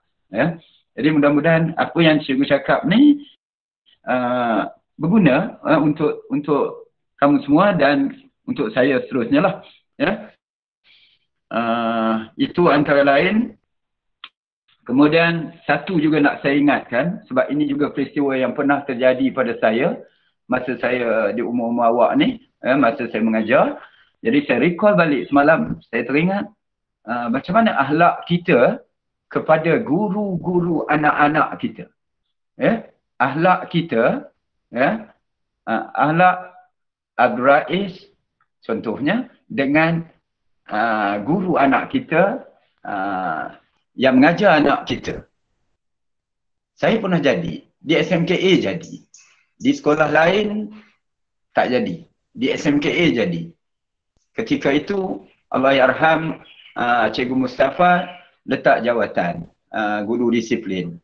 Jadi mudah-mudahan apa yang cikgu cakap ni berguna untuk kamu semua dan untuk saya seterusnya lah. Itu antara lain. Kemudian satu juga nak saya ingatkan, sebab ini juga peristiwa yang pernah terjadi pada saya masa saya di umur-umur awak ni, masa saya mengajar. Jadi saya recall balik semalam, saya teringat macam mana akhlak kita kepada guru-guru anak-anak kita. Akhlak kita, akhlak Abdurais contohnya dengan guru anak kita yang mengajar anak kita. Saya pernah jadi, di SMKA jadi. Di sekolah lain tak jadi. Di SMKA jadi. Ketika itu Allahyarham Cikgu Mustafa letak jawatan guru disiplin.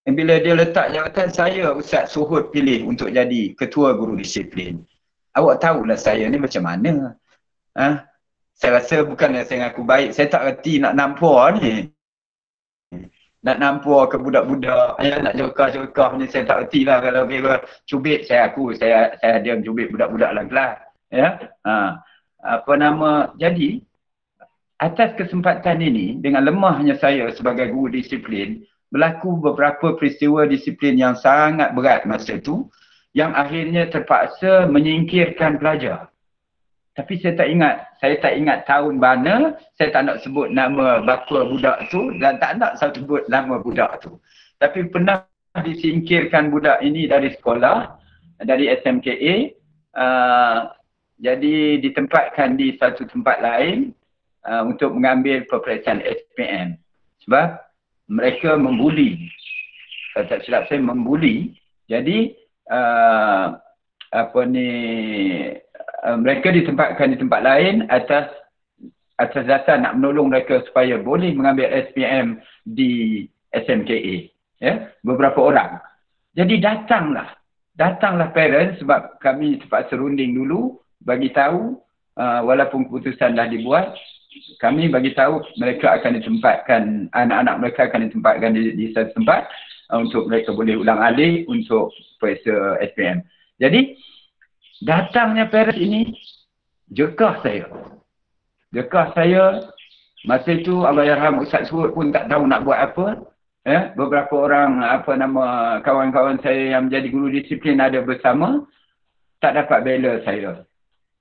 Bila dia letak jawatan, saya Ustaz Suhud pilih untuk jadi ketua guru disiplin. Awak tahulah saya ni macam mana. Saya rasa bukanlah saya ngaku baik. Saya tak reti nak nampur ni. Nak nampur ke budak-budak. Nak jokah-jokah ni saya tak reti lah. Kalau kira cubit saya diam cubit budak-budak dalam kelas. Jadi atas kesempatan ini dengan lemahnya saya sebagai guru disiplin, berlaku beberapa peristiwa disiplin yang sangat berat masa itu yang akhirnya terpaksa menyingkirkan pelajar. Tapi saya tak ingat tahun mana, saya tak nak sebut nama bapa budak tu dan tak nak sebut nama budak tu. Tapi pernah disingkirkan budak ini dari sekolah, dari SMKA, jadi ditempatkan di satu tempat lain untuk mengambil peperiksaan SPM. Sebab mereka membuli, kalau tak silap saya membuli, jadi mereka ditempatkan di tempat lain atas dasar nak menolong mereka supaya boleh mengambil SPM di SMKA. Ya, beberapa orang. Jadi datanglah parents sebab kami terpaksa runding dulu bagi tahu walaupun keputusan dah dibuat, kami bagi tahu mereka akan ditempatkan, anak-anak mereka akan ditempatkan di satu tempat untuk mereka boleh ulang alik untuk periksa SPM. Jadi datangnya parents ini jekah saya. Masa itu Allahyarham Ustaz Suhud pun tak tahu nak buat apa. Beberapa orang kawan-kawan saya yang menjadi guru disiplin ada bersama, tak dapat bela saya.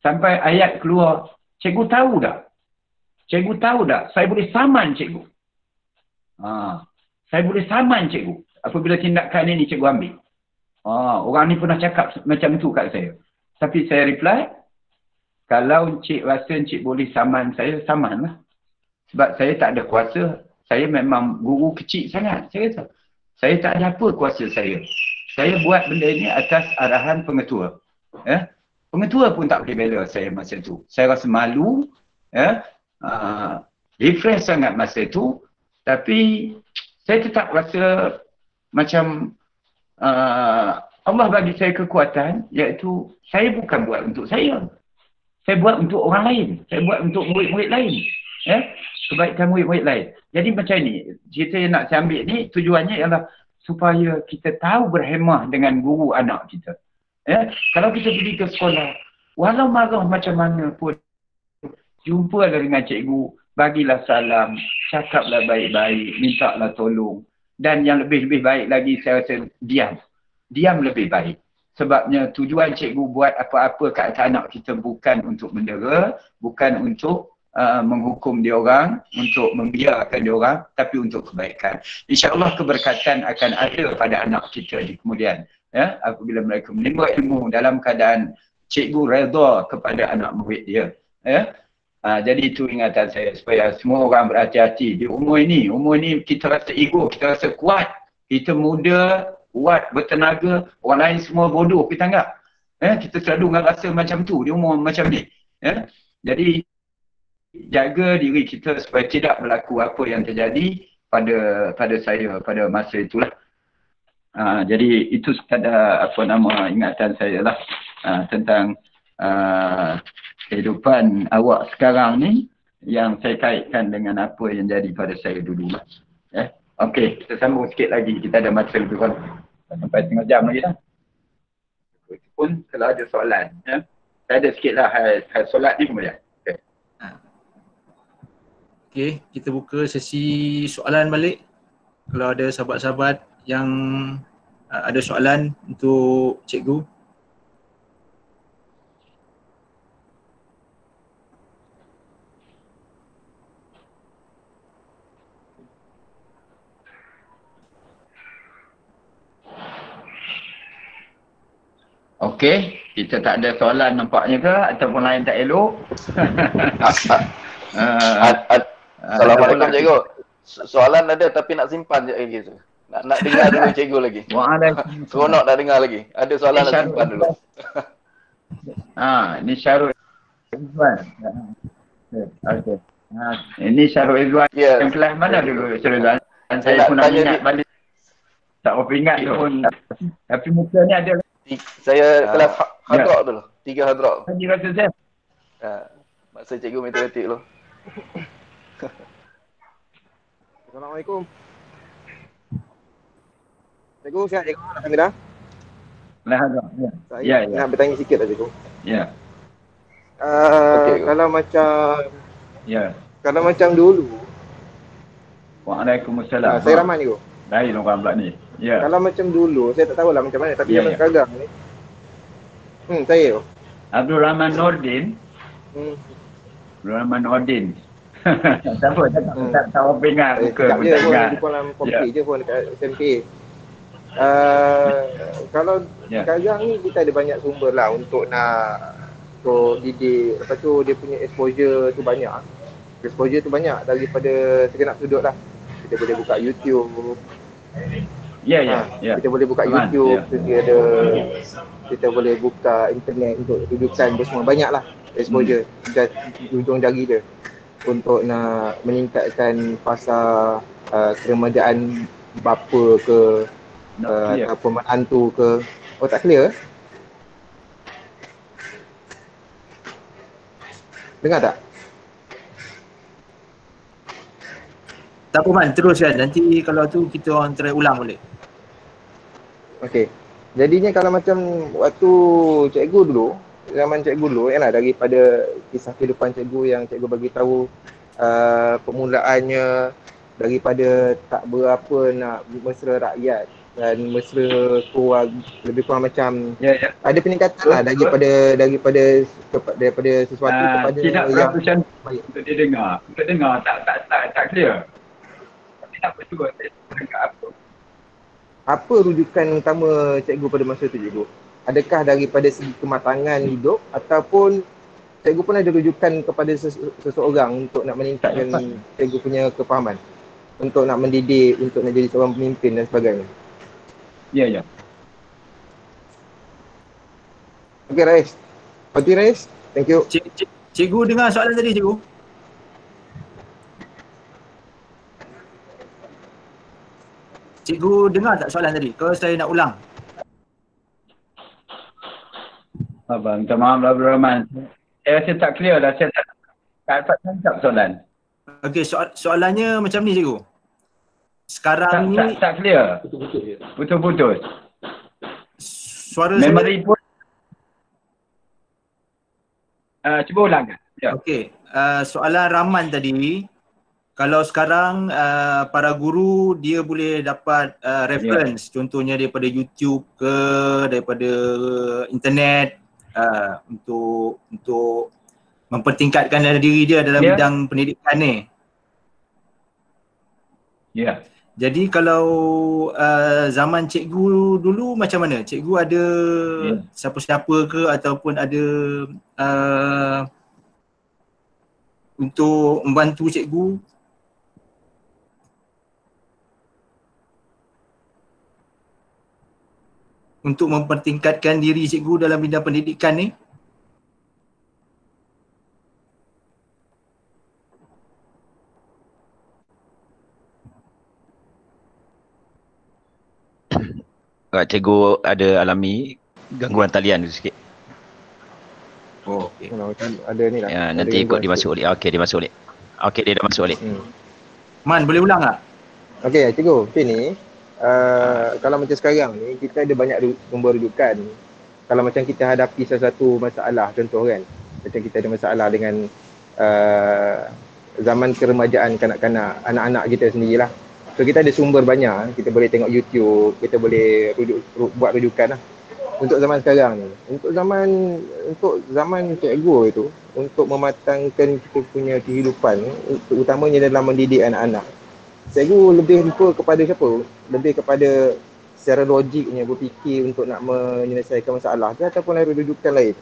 Sampai ayat keluar, cikgu tahu tak? Saya boleh saman cikgu. Saya boleh saman cikgu. Apabila tindakan ini cikgu ambil. Orang ni pernah cakap macam tu kat saya. Tapi saya reply, kalau encik rasa encik boleh saman saya, samanlah. Sebab saya tak ada kuasa. Saya memang guru kecil sangat. Saya tak ada apa kuasa saya. Saya buat benda ini atas arahan pengetua. Pengetua pun tak boleh bela saya masa tu. Saya rasa malu. Refresh sangat masa tu. Tapi saya tetap rasa macam Allah bagi saya kekuatan, iaitu saya bukan buat untuk saya. Saya buat untuk orang lain. Saya buat untuk murid-murid lain. Kebaikan murid-murid lain. Jadi macam ni, cerita yang nak saya ambil ni tujuannya ialah supaya kita tahu berhemah dengan guru anak kita. Kalau kita pergi ke sekolah, walau marah macam mana pun, jumpalah dengan cikgu, bagilah salam, cakaplah baik-baik, mintalah tolong. Dan yang lebih-lebih baik lagi saya rasa diam. Diam lebih baik. Sebabnya tujuan cikgu buat apa-apa kat anak kita bukan untuk mendera, bukan untuk menghukum dia orang, untuk membiarkan dia orang, tapi untuk kebaikan. InsyaAllah keberkatan akan ada pada anak kita di kemudian. Apabila mereka menimba ilmu dalam keadaan cikgu redha kepada anak murid dia. Jadi itu ingatan saya supaya semua orang berhati-hati. Di umur ini kita rasa ego, kita rasa kuat. Kita muda, kuat, bertenaga. Orang lain semua bodoh, kita anggap. Kita selalu rasa macam tu di umur macam ni. Jadi jaga diri kita supaya tidak berlaku apa yang terjadi pada saya pada masa itulah. Jadi itu sekadar ingatan saya lah tentang kehidupan awak sekarang ni yang saya kaitkan dengan apa yang jadi pada saya dulu lah. Okey, kita sambung sikit lagi. Kita ada masa lebih kurang sampai setengah jam lagi dah. Itu pun kalau ada soalan. Saya ada sikit lah hal solat ni kemudian. Okey, kita buka sesi soalan balik. Kalau ada sahabat-sahabat yang ada soalan untuk cikgu. Okey, kita tak ada soalan nampaknya ke ataupun lain tak elok. Assalamualaikum cikgu. Soalan ada tapi nak simpan je lagi tu. Nak dengar dulu cikgu lagi. Waalaikumsalam. Seronok nak dengar lagi. Ada soalan nak simpan dulu. Ini Syarul Izwan. Okey. Ini Syarul Izwan. Yang kelas mana dulu Syarul Izwan? Saya pun nak ingat balik. Tak berapa ingat pun. Tapi muka ni ada. Saya kelas hadrak dulu. 3 hadrak. Haji rasa saya. Masa cikgu matematik dulu. Assalamualaikum. Cikgu, sihat cikgu? Alhamdulillah. Alhamdulillah. Saya nak bertanya sikit lah cikgu. Ya. Kalau macam ya. Kalau macam dulu. Waalaikumsalam. Saya Rahman cikgu. Lain orang pula ni. Ya. Kalau macam dulu, saya tak tahulah macam mana. Tapi Ya, zaman ya. sekarang ni. Saya. Abdul Rahman Nordin. Abdul Rahman Nordin. Siapa? Tak tahu pengat muka Sekejap pun je tak pun, ingat. di dalam komplek je pun dekat SMP. Kalau sekarang ni kita ada banyak sumber lah untuk didik. Lepas tu dia punya exposure tu banyak. Exposure tu banyak daripada segenap sudut lah. Kita boleh buka YouTube. Ya. Kita boleh buka YouTube, kita boleh buka internet untuk rujukan semua. Banyak lah exposure dan ujung jari dia untuk nak meningkatkan fasa keremajaan bapa ke ataupun menantu ke. Oh, tak clear? Dengar tak? Tak apa Man, teruskan. Nanti kalau tu kita orang try ulang boleh. Okey. Jadinya kalau macam waktu cikgu dulu, zaman cikgu dulu, daripada kisah kehidupan cikgu yang cikgu bagi tahu permulaannya daripada tak berapa nak mesra rakyat dan mesra keluarga, lebih kurang macam ada peningkatan lah daripada sesuatu kepada tidak yang baik untuk dia dengar. Untuk dengar tak clear. Tapi tak betul saya dengar apa. Apa rujukan utama cikgu pada masa tu cikgu? Adakah daripada segi kematangan hidup ataupun cikgu pun ada rujukan kepada seseorang untuk nak meningkatkan cikgu punya kefahaman? Untuk nak mendidik, untuk nak jadi seorang pemimpin dan sebagainya? Ya. Okey Rais. Okey Rais. Thank you. Cikgu dengar soalan tadi cikgu? Cikgu dengar tak soalan tadi? Kalau saya nak ulang. Abang, minta maaf lah Abdul Rahman. Saya rasa tak clear lah. Saya tak dapat tangkap soalan. Okey, soalannya macam ni cikgu. Sekarang ni tak clear. Putus-putus. Suara memory saya pun cuba ulang kan? Ya. Okey, soalan Rahman tadi, kalau sekarang para guru dia boleh dapat reference, contohnya daripada YouTube ke, daripada internet, untuk mempertingkatkan diri dia dalam bidang pendidikan ni. Ya. Jadi kalau zaman cikgu dulu macam mana? Cikgu ada siapa-siapa ke ataupun ada untuk membantu cikgu? Untuk mempertingkatkan diri cikgu dalam bidang pendidikan ni? Cikgu ada alami gangguan talian sikit. Oh, okey. Ada ni lah. Ya, nanti ikut dia masuk balik. Okey, dia masuk balik. Okey, dia dah masuk balik. Man, boleh ulang tak? Okey, cikgu. Sini, kalau macam sekarang ni, kita ada banyak sumber rujukan. Kalau macam kita hadapi sesuatu masalah, contoh kan, macam kita ada masalah dengan zaman keremajaan kanak-kanak, anak-anak kita sendirilah. So kita ada sumber banyak, kita boleh tengok YouTube, kita boleh buat rujukan lah. Untuk zaman sekarang ni, untuk zaman cikgu itu, untuk mematangkan kita punya kehidupan, utamanya dalam mendidik anak-anak, cikgu lebih lupa kepada siapa? Lebih kepada secara logiknya berfikir untuk nak menyelesaikan masalah ke ataupun ada rujukan lain?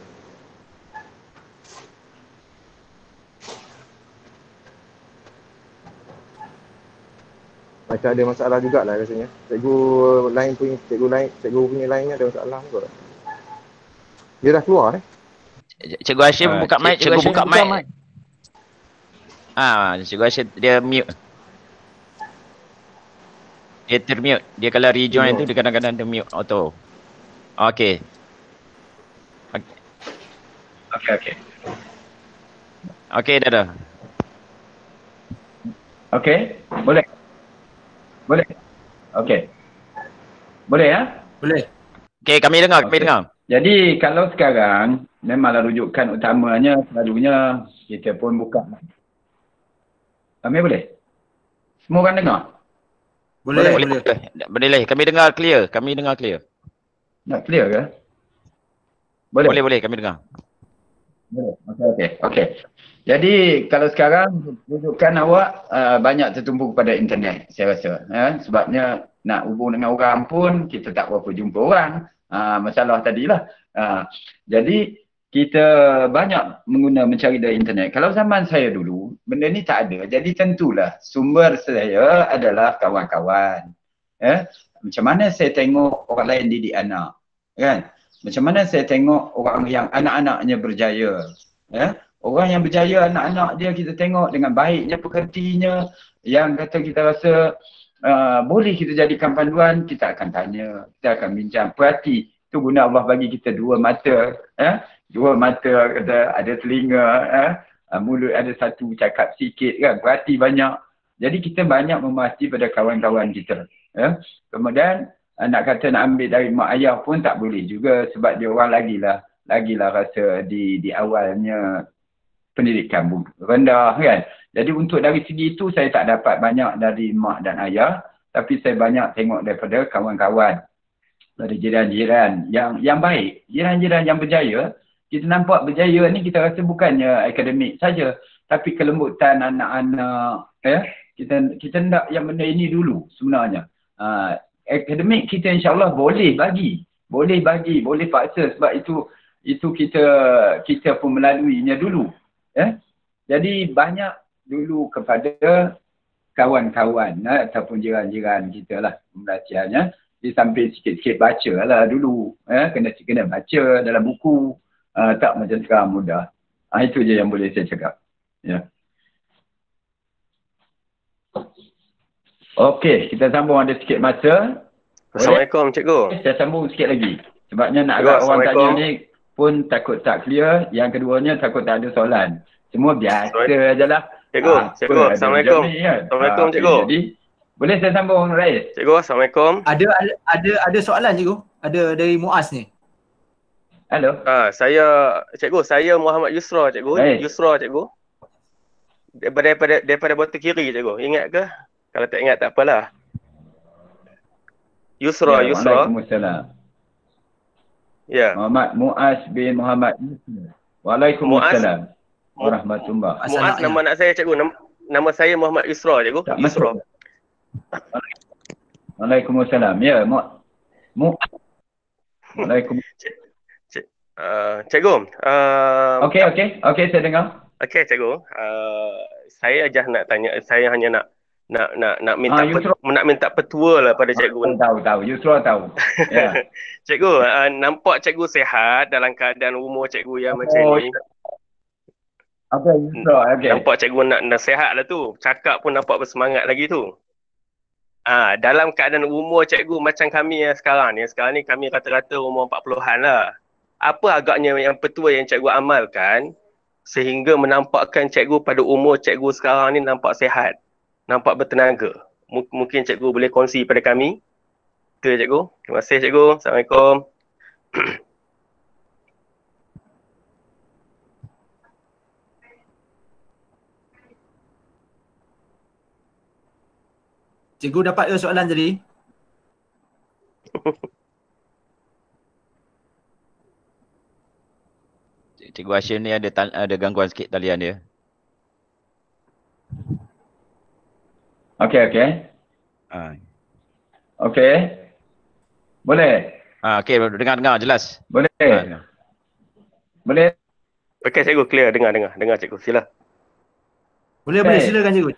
Macam ada masalah jugalah rasanya. Cikgu punya lainnya ada masalah juga. Dia dah keluar Cikgu Hashim buka mic, cikgu buka mic. Cikgu Hashim dia mute. Dia termute. Dia kalau rejoin tu dia kadang-kadang dia mute auto. Okey. Okey, dah. Okey, boleh. Okey. Boleh ya? Boleh. Okey, kami dengar. Jadi kalau sekarang memanglah rujukan utamanya selalunya kita pun buka. Kami boleh? Semua orang dengar? Boleh. Boleh. Kami dengar clear. Nak clear ke? Boleh. Kami dengar. Okey. Jadi kalau sekarang rujukan awak banyak tertumpu kepada internet saya rasa. Sebabnya nak hubung dengan orang pun kita tak berapa jumpa orang. Masalah tadilah. Jadi kita banyak mencari dari internet. Kalau zaman saya dulu, benda ni tak ada. Jadi tentulah sumber saya adalah kawan-kawan. Macam mana saya tengok orang lain didik anak. Kan? Macam mana saya tengok orang yang anak-anaknya berjaya. Orang yang berjaya anak-anak dia kita tengok dengan baiknya pekertinya. Yang kata kita rasa boleh kita jadikan panduan, kita akan tanya. Kita akan bincang. Perhati. Itu guna Allah bagi kita dua mata. Dua mata, kata ada telinga. Mulut ada satu, cakap sikit kan. Perhati banyak. Jadi kita banyak memerhati pada kawan-kawan kita. Kemudian nak kata nak ambil dari mak ayah pun tak boleh juga. Sebab dia orang lagilah rasa di awalnya pendidikan rendah kan. Jadi untuk dari segi itu saya tak dapat banyak dari mak dan ayah. Tapi saya banyak tengok daripada kawan-kawan. Dari jiran-jiran yang baik. Jiran-jiran yang berjaya. Kita nampak berjaya ni kita rasa bukannya akademik saja. Tapi kelembutan anak-anak. Kita nak yang benda ini dulu sebenarnya. Akademik kita insyaAllah boleh bagi. Boleh paksa sebab itu kita pun melaluinya dulu. Jadi banyak dulu kepada kawan-kawan ataupun jiran-jiran kita lah pembelajarannya. Di samping sikit-sikit baca lah dulu. Kena baca dalam buku. Tak macam sekarang mudah. Itu je yang boleh saya cakap. Ya. Okey, kita sambung ada sikit masa. Assalamualaikum cikgu. Saya sambung sikit lagi. Sebabnya nak agak orang tanya ni pun takut tak clear. Yang keduanya takut tak ada soalan. Semua biasa je lah. Cikgu. Assalamualaikum. Assalamualaikum cikgu. Jadi, boleh saya sambung Rais? Cikgu, Assalamualaikum. Ada soalan cikgu? Ada dari Muaz ni. Halo. Saya Muhammad Yusra cikgu. Yusra cikgu. Daripada botol kiri cikgu. Ingat ke? Kalau tak ingat tak apalah. Yusra. Waalaikumsalam. Ya. Muhammad Muaz bin Muhammad. Waalaikumsalam. Warahmatullahi. Muaz nama anak saya cikgu. Nama saya Muhammad Yusra cikgu. Yusra. Waalaikumsalam. Ya, Waalaikumsalam. Cikgu. Okey, saya dengar. Okey cikgu. Saya aja nak tanya, saya hanya nak minta petua lah pada cikgu. Tahu. Yusra tahu. Ya. Cikgu, nampak cikgu sihat dalam keadaan umur cikgu yang macam ni. Okey, Yusra. Nampak cikgu nak sihat lah tu. Cakap pun nampak bersemangat lagi tu. Dalam keadaan umur cikgu macam kami yang sekarang ni kami rata-rata umur 40-an lah. Apa agaknya yang petua yang cikgu amalkan sehingga menampakkan cikgu pada umur cikgu sekarang ni nampak sihat, nampak bertenaga. Mungkin cikgu boleh kongsi pada kami. Itu cikgu. Terima kasih cikgu. Assalamualaikum. Cikgu dapat ke soalan tadi? Cikgu Hashim ni ada gangguan sikit talian dia. Okey. Okey. Boleh? Okey, dengar jelas. Boleh. Boleh. Okey cikgu, clear. Dengar cikgu. Sila. Boleh, silakan cikgu.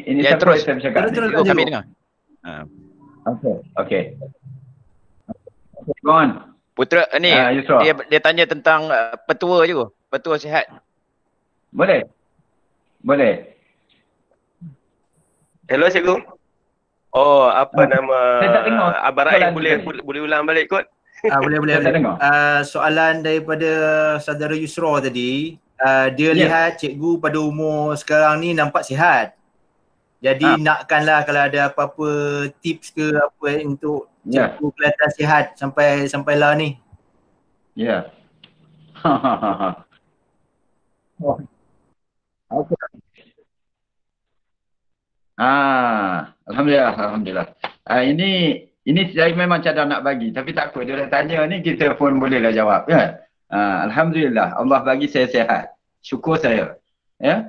Ini ya, terus. Saya bercakap. Terus Kami dengar. Okey. Go on. Putra ni dia tanya tentang petua je. Petua sihat. Boleh. Hello cikgu. Oh, apa nama Abang Raif boleh ulang balik kot? Boleh. Soalan daripada saudara Yusra tadi, dia lihat cikgu pada umur sekarang ni nampak sihat. Jadi nakkanlah kalau ada apa-apa tips ke apa untuk cikgu kelihatan sihat sampailah ni. Ya. Alhamdulillah, alhamdulillah. Ini saya memang cadang nak bagi, tapi tak apa, dia dah tanya ni, kita pun bolehlah jawab kan. Alhamdulillah, Allah bagi saya sihat. Syukur saya. Ya.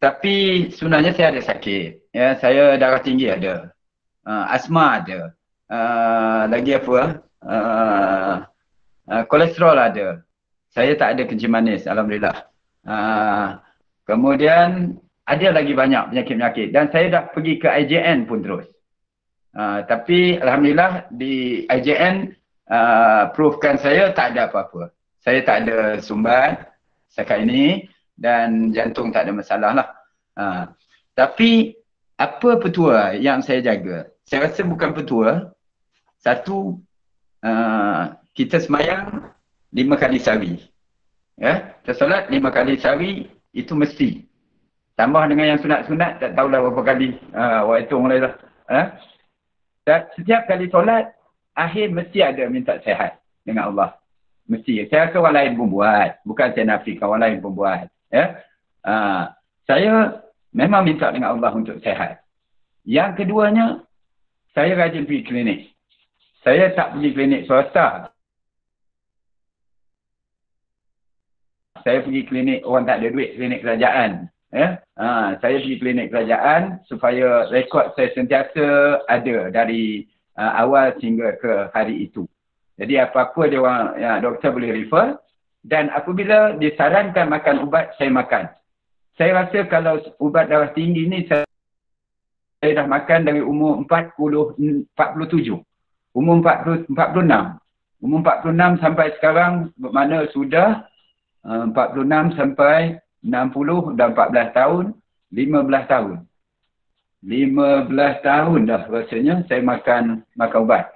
Tapi sebenarnya saya ada sakit. Ya, saya darah tinggi ada. Asma ada. Lagi apa? Kolesterol ada. Saya tak ada kencing manis, alhamdulillah. Kemudian ada lagi banyak penyakit-penyakit dan saya dah pergi ke IJN pun terus. Tapi alhamdulillah di IJN proofkan saya tak ada apa-apa. Saya tak ada sumbat setakat ini dan jantung tak ada masalah lah. Tapi apa petua yang saya jaga? Saya rasa bukan petua. Satu, kita semayang 5 kali sehari. Ya, kita solat 5 kali sehari itu mesti. Tambah dengan yang sunat-sunat tak tahulah berapa kali. Awak hitung lah. Dan setiap kali solat, akhir mesti ada minta sihat dengan Allah. Mesti. Saya rasa orang lain pun buat. Bukan saya nafikan, orang lain pun buat. Ya? Saya memang minta dengan Allah untuk sihat. Yang keduanya, saya rajin pergi klinik. Saya tak pergi klinik swasta. Saya pergi klinik orang tak ada duit, klinik kerajaan. Ya? Saya pergi klinik kerajaan supaya rekod saya sentiasa ada dari awal hingga ke hari itu. Jadi apa-apa dia orang, doktor boleh refer dan apabila disarankan makan ubat, saya makan. Saya rasa kalau ubat darah tinggi ni saya dah makan dari umur 47. Umur 46. Umur 46 sampai sekarang bermakna sudah 46 sampai 60 dah 14 tahun, 15 tahun. 15 tahun dah rasanya saya makan ubat.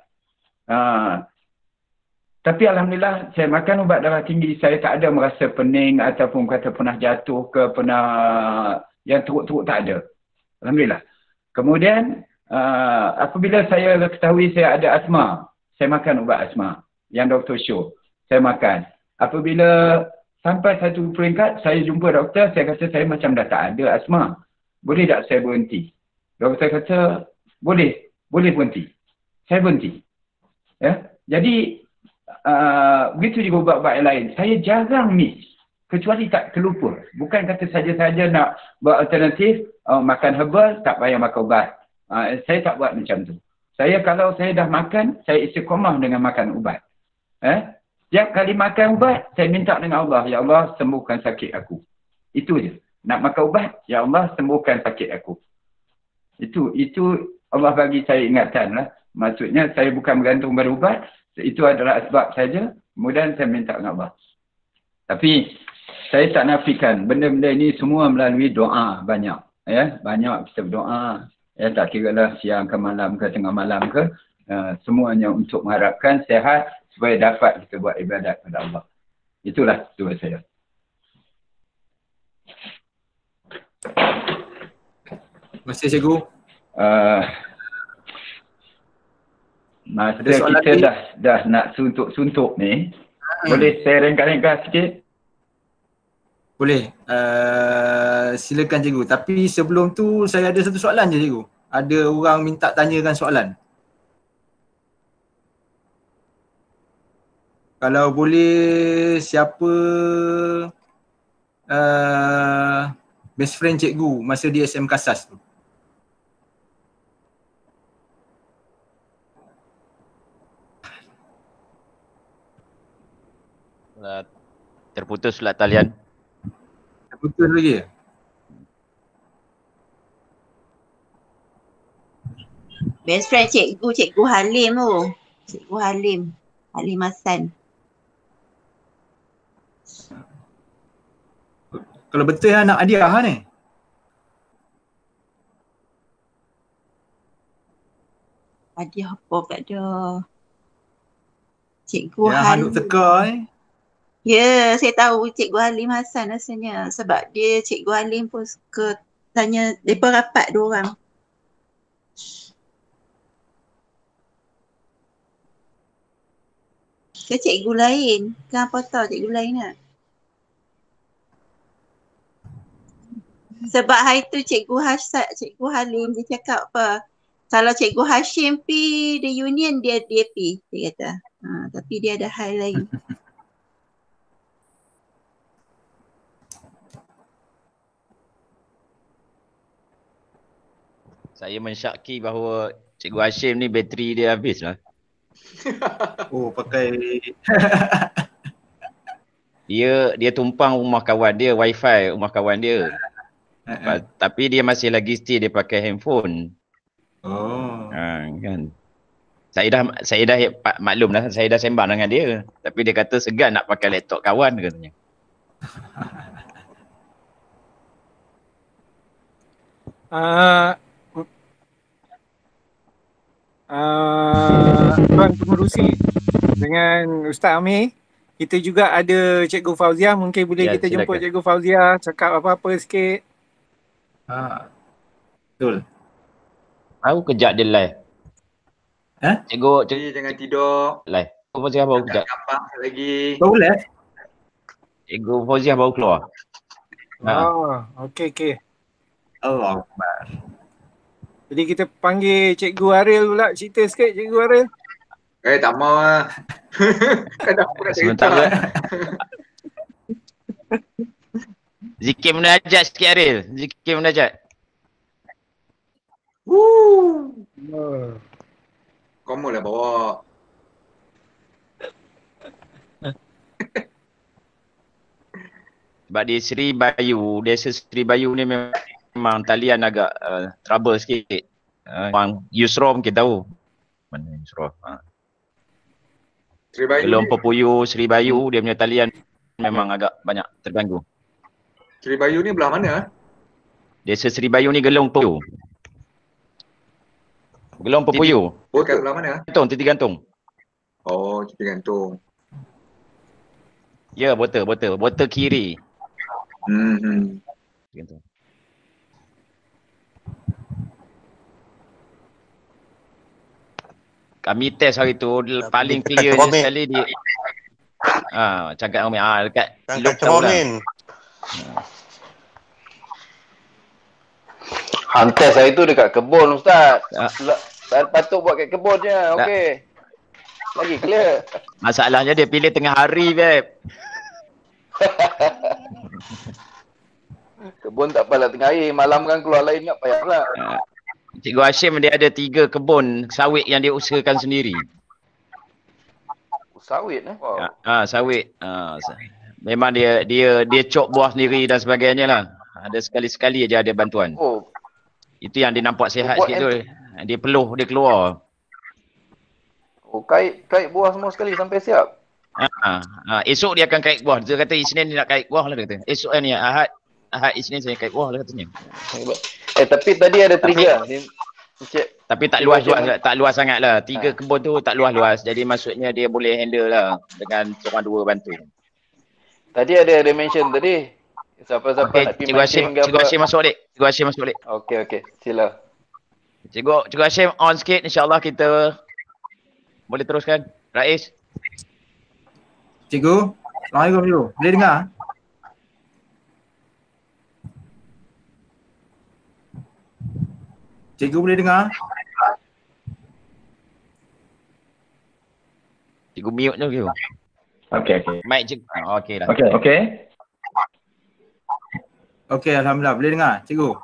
Tapi alhamdulillah saya makan ubat darah tinggi, saya tak ada merasa pening ataupun kata pernah jatuh ke pernah yang teruk-teruk, tak ada. Alhamdulillah. Kemudian apabila saya ketahui saya ada asma, saya makan ubat asma yang doktor show. Saya makan. Apabila sampai satu peringkat, saya jumpa doktor, saya kata saya macam dah tak ada asma. Boleh tak saya berhenti? Doktor kata, boleh berhenti. Saya berhenti. Ya? Jadi, begitu juga ubat-ubat yang lain. Saya jarang miss. Kecuali tak terlupa. Bukan kata saja-saja nak buat alternatif, makan herbal, tak payah makan ubat. Saya tak buat macam tu. Kalau saya dah makan, saya istiqomah dengan makan ubat. Setiap kali makan ubat, saya minta dengan Allah, ya Allah sembuhkan sakit aku. Itu je. Nak makan ubat, ya Allah sembuhkan sakit aku. Itu Allah bagi saya ingatan lah. Maksudnya saya bukan bergantung pada ubat, itu adalah sebab saja, kemudian saya minta dengan Allah. Tapi saya tak nafikan, benda-benda ini semua melalui doa banyak. Ya, banyak kita berdoa, ya, tak kira lah siang ke malam ke tengah malam ke, semuanya untuk mengharapkan sihat, supaya dapat kita buat ibadat kepada Allah. Itulah doa saya. Terima kasih cikgu. Masa kita dah nak suntuk-suntuk ni, boleh saya ringkas-ringkas sikit? Boleh. Silakan cikgu. Tapi sebelum tu saya ada satu soalan je cikgu. Ada orang minta tanyakan soalan. Kalau boleh, siapa best friend cikgu masa di SM Kasas tu? Terputus pula talian. Terputus lagi? Best friend cikgu Halim tu. Cikgu Halim Hassan. Kalau betul anak Adiah ni? Adiah apa tak ada. Cikgu Halim. Yang duk teka ni? Ya, saya tahu Cikgu Halim Hassan rasanya. Sebab dia Cikgu Halim pun suka tanya, mereka rapat dua orang. Ke cikgu lain? Kenapa tahu cikgu lain tak? Sebab hari tu Cikgu Halim dia cakap apa? Kalau Cikgu Hashim pi the union dia pi, dia kata. Tapi dia ada hal lain. Saya mensyaki bahawa Cikgu Hashim ni bateri dia habis lah. Oh, pakai Dia tumpang rumah kawan dia, wifi rumah kawan dia. Tapi dia masih lagi stay dia pakai handphone. Oh. Kan. Saya dah maklum dah, saya dah sembang dengan dia. Tapi dia kata segan nak pakai laptop kawan katanya. Tuan Pengerusi dengan Ustaz Amir, kita juga ada Cikgu Fauzia, mungkin boleh Ya, kita silakan. jemput Cikgu Fauzia cakap apa-apa sikit. Betul. Aku kejap dia live. Cikgu Jangan tidur. live. Cikgu Fauziah baru kejap. Gampang lagi. Baru live? Cikgu Fauziah baru keluar. Okey. Allah Akbar. Jadi kita panggil Cikgu Aril pula, cerita sikit Cikgu Aril. Tak mau lah. Kan dah pernah cerita. Sementara Zikir munajat sikit Aril. Zikir munajat. Kamu lah bawa. Sebab di Sri Bayu, desa Sri Bayu ni memang talian agak trouble sikit. Orang Yusro mungkin tahu. Mana Yusro? Sri Bayu Belum ni, Popuyu, Sri Bayu, dia punya talian memang agak banyak terganggu. Sri Bayu ni belah mana? Desa Sri Bayu ni Gelong Popuyu. Gelong Popuyu. Dekat belah mana? Titik gantung. Oh, Titik Gantung. Ya, botol kiri. Gantung. Kami test hari tu paling clear je sekali dia. Cakap Amin. Dekat Silop tahu lah. Hantar saya tu dekat kebun Ustaz. Patut buat kat kebun je. Okey. Lagi clear. Masalahnya dia pilih tengah hari, Beb. Kebun tak apalah tengah hari. Malam kan keluar lain tak payah pula. Cikgu Hashim dia ada 3 kebun sawit yang dia usahakan sendiri. Sawit Wow. Sawit. Memang dia cop buah sendiri dan sebagainya lah. Ada sekali-sekali aja ada bantuan. Oh. Itu yang dia nampak sihat sikit tu. Dia peluh, dia keluar. Oh, kait buah semua sekali sampai siap. Esok dia akan kait buah. Dia kata Isnin dia nak kait buah lah dia kata. Esok ni Ahad Isnin saya kait buah lah katanya. Tapi tadi ada trigger. Tapi tak luas sangat lah. 3 kebun tu tak luas-luas. Jadi maksudnya dia boleh handle lah dengan seorang 2 bantu. Tadi ada mention tadi. Siapa-siapa nak pergi mancing ke apa. Cikgu Hashim masuk balik. Cikgu Hashim masuk balik. Okey. Sila. Cikgu Hashim on sikit. InsyaAllah kita boleh teruskan. Rais. Cikgu, Assalamualaikum cikgu. Boleh dengar? Cikgu boleh dengar? Cikgu mute je cikgu. Okey. Mic cikgu. Okey lah. Okey. Okey, alhamdulillah. Boleh dengar cikgu?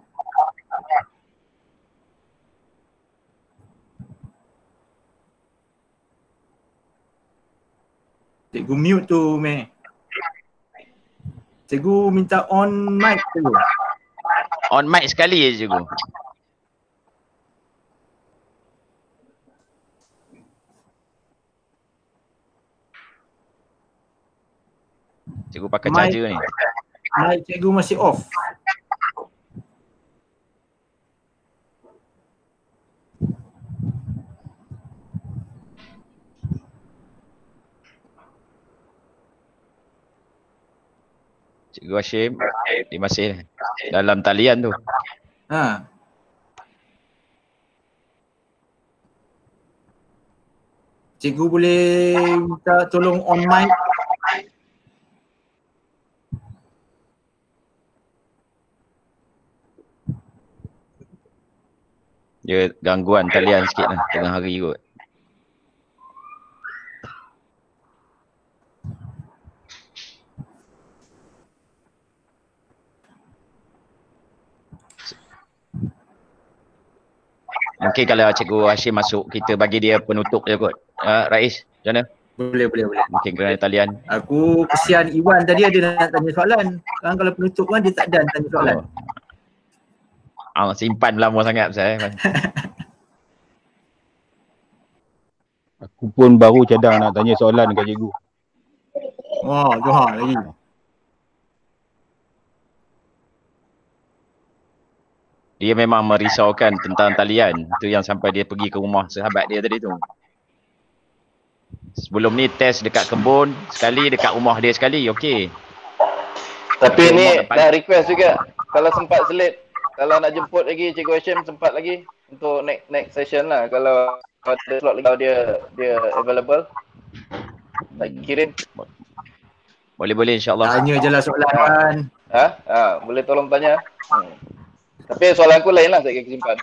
Cikgu mute tu, Meh. Cikgu minta on mic cikgu. On mic sekali je cikgu. Cikgu pakai charger ni. Mic cikgu masih off. Cikgu Hashim, dia masih dalam talian tu. Cikgu boleh minta tolong on mic. Dia gangguan talian sikit lah tengah hari kot. Mungkin kalau Cikgu Hashim masuk, kita bagi dia penutup je kot. Rais, macam mana? Boleh. Mungkin kerana talian. Aku kesian Iwan tadi ada nak tanya soalan. Kan kalau penutup kan dia tak ada tanya soalan. Simpan lama sangat saya. Aku pun baru cadang nak tanya soalan dekat cikgu. Johar lagi. Dia memang merisaukan tentang talian. Itu yang sampai dia pergi ke rumah sahabat dia tadi tu. Sebelum ni test dekat kebun sekali, dekat rumah dia sekali, okey. Tapi ni dah request juga. Kalau sempat selit, kalau nak jemput lagi Cikgu Hashim sempat lagi untuk next session lah. Kalau ada slot lagi, kalau dia available, nak kirim. Boleh insyaAllah. Tanya je lah soalan. Boleh tolong tanya. Tapi soalan aku lain lah, saya akan simpan.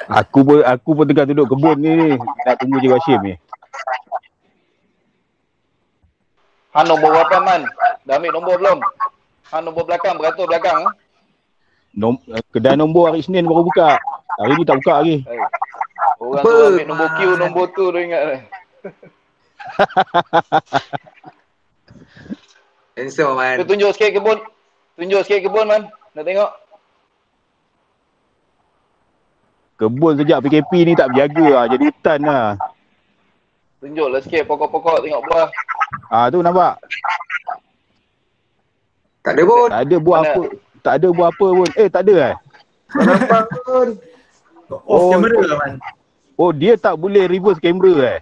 Aku pun tengah duduk kebun ni nak tunggu Cikgu Hashim ni. Han nombor berapa Man? Dah ambil nombor belum? Han nombor belakang, beratur belakang. Kedai nombor hari Senin baru buka. Hari ni tak buka lagi. Orang tu ambil nombor Q, nombor tu tu ingat. Answer Man. Tunjuk sikit kebun Man. Nak tengok. Kebun sejak PKP ni tak berjaga lah, jadi hutan lah. Tunjuklah sikit pokok-pokok, tengok buah. Tu nampak? Tak ada pun. Tak ada buah apa. Tak ada buah apa pun. Tak ada Tak nampak pun. Off kamera lah Man. Dia tak boleh reverse kamera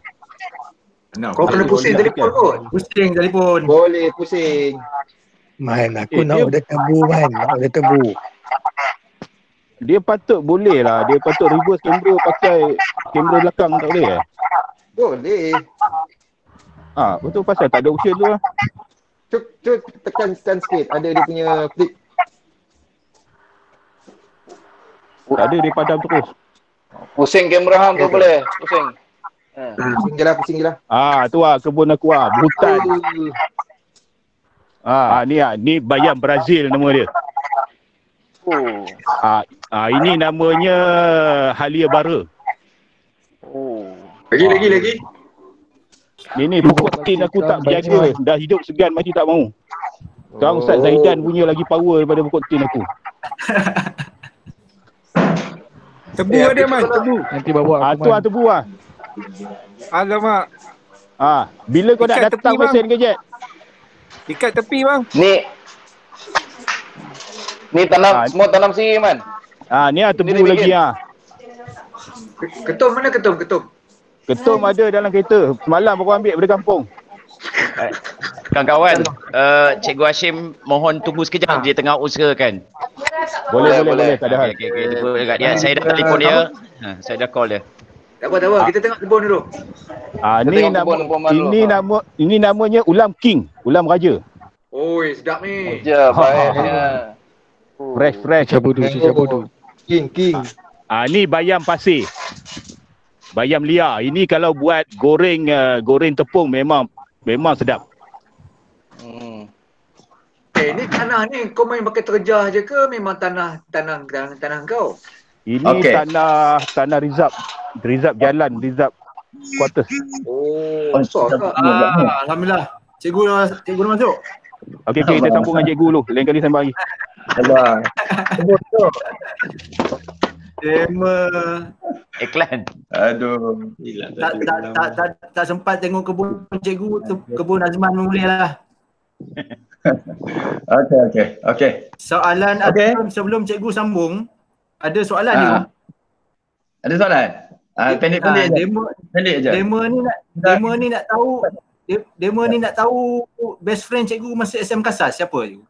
Kau kena pusing telefon kot. Pusing telefon. Boleh pusing. Man, aku nak order tebu Man. Nak order tebu. Dia patut boleh lah. Dia patut reverse kamera pakai kamera belakang, tak boleh Boleh. Betul pasal tak ada option tu lah. Cuk tekan sikit. Ada dia punya flip. Tak ada, dia padam terus. Pusing kamera hang tu boleh. Pusing. Pusing je lah. Tu lah kebun aku berhutan. Ni bayam Brazil nama dia. Ini namanya Halia Bara. Lagi. Ni pokok tin aku tak berjaga. Dah hidup segan masih tak mau. Sekarang Ustaz Zaidan punya lagi power daripada pokok tin aku. Tebu ada Man, tebu. Nanti bawa aku tebu lah. Alamak. Bila kau nak datang mesin ke Jet? Ikat tepi bang. Ni tanam, semua tanam sendiri Man. Ni tebu lagi Ketum mana ketum? Ketum ada dalam kereta. Semalam baru ambil dari kampung. Kawan-kawan, Cikgu Hashim mohon tunggu sekejap, dia tengah usahakan. Boleh, tak ada hal. Dia, saya dah telefon dia. Saya dah call dia. Tak apa, kita tengok kebun dulu. Ini namanya ulam king, ulam raja. Sedap ni. Baiknya. Fresh. Cabudu. King. Ni bayam pasir. Bayam liar. Ini kalau buat goreng tepung memang sedap. Ni tanah ni kau main pakai terjah je ke memang tanah kau? Ini tanah rizab jalan, rizab quarters. Alhamdulillah. Cikgu dah masuk. Okey, kita sambung dengan cikgu dulu. Lain kali sambung lagi. Sabar. Tema iklan. Aduh. Tak sempat tengok kebun cikgu, kebun Azman boleh lah. Okey. Soalan sebelum cikgu sambung, ada soalan ni. Ada soalan? Pendek-pendek je. Demo ni nak tahu best friend cikgu masa SM Kasas siapa cikgu?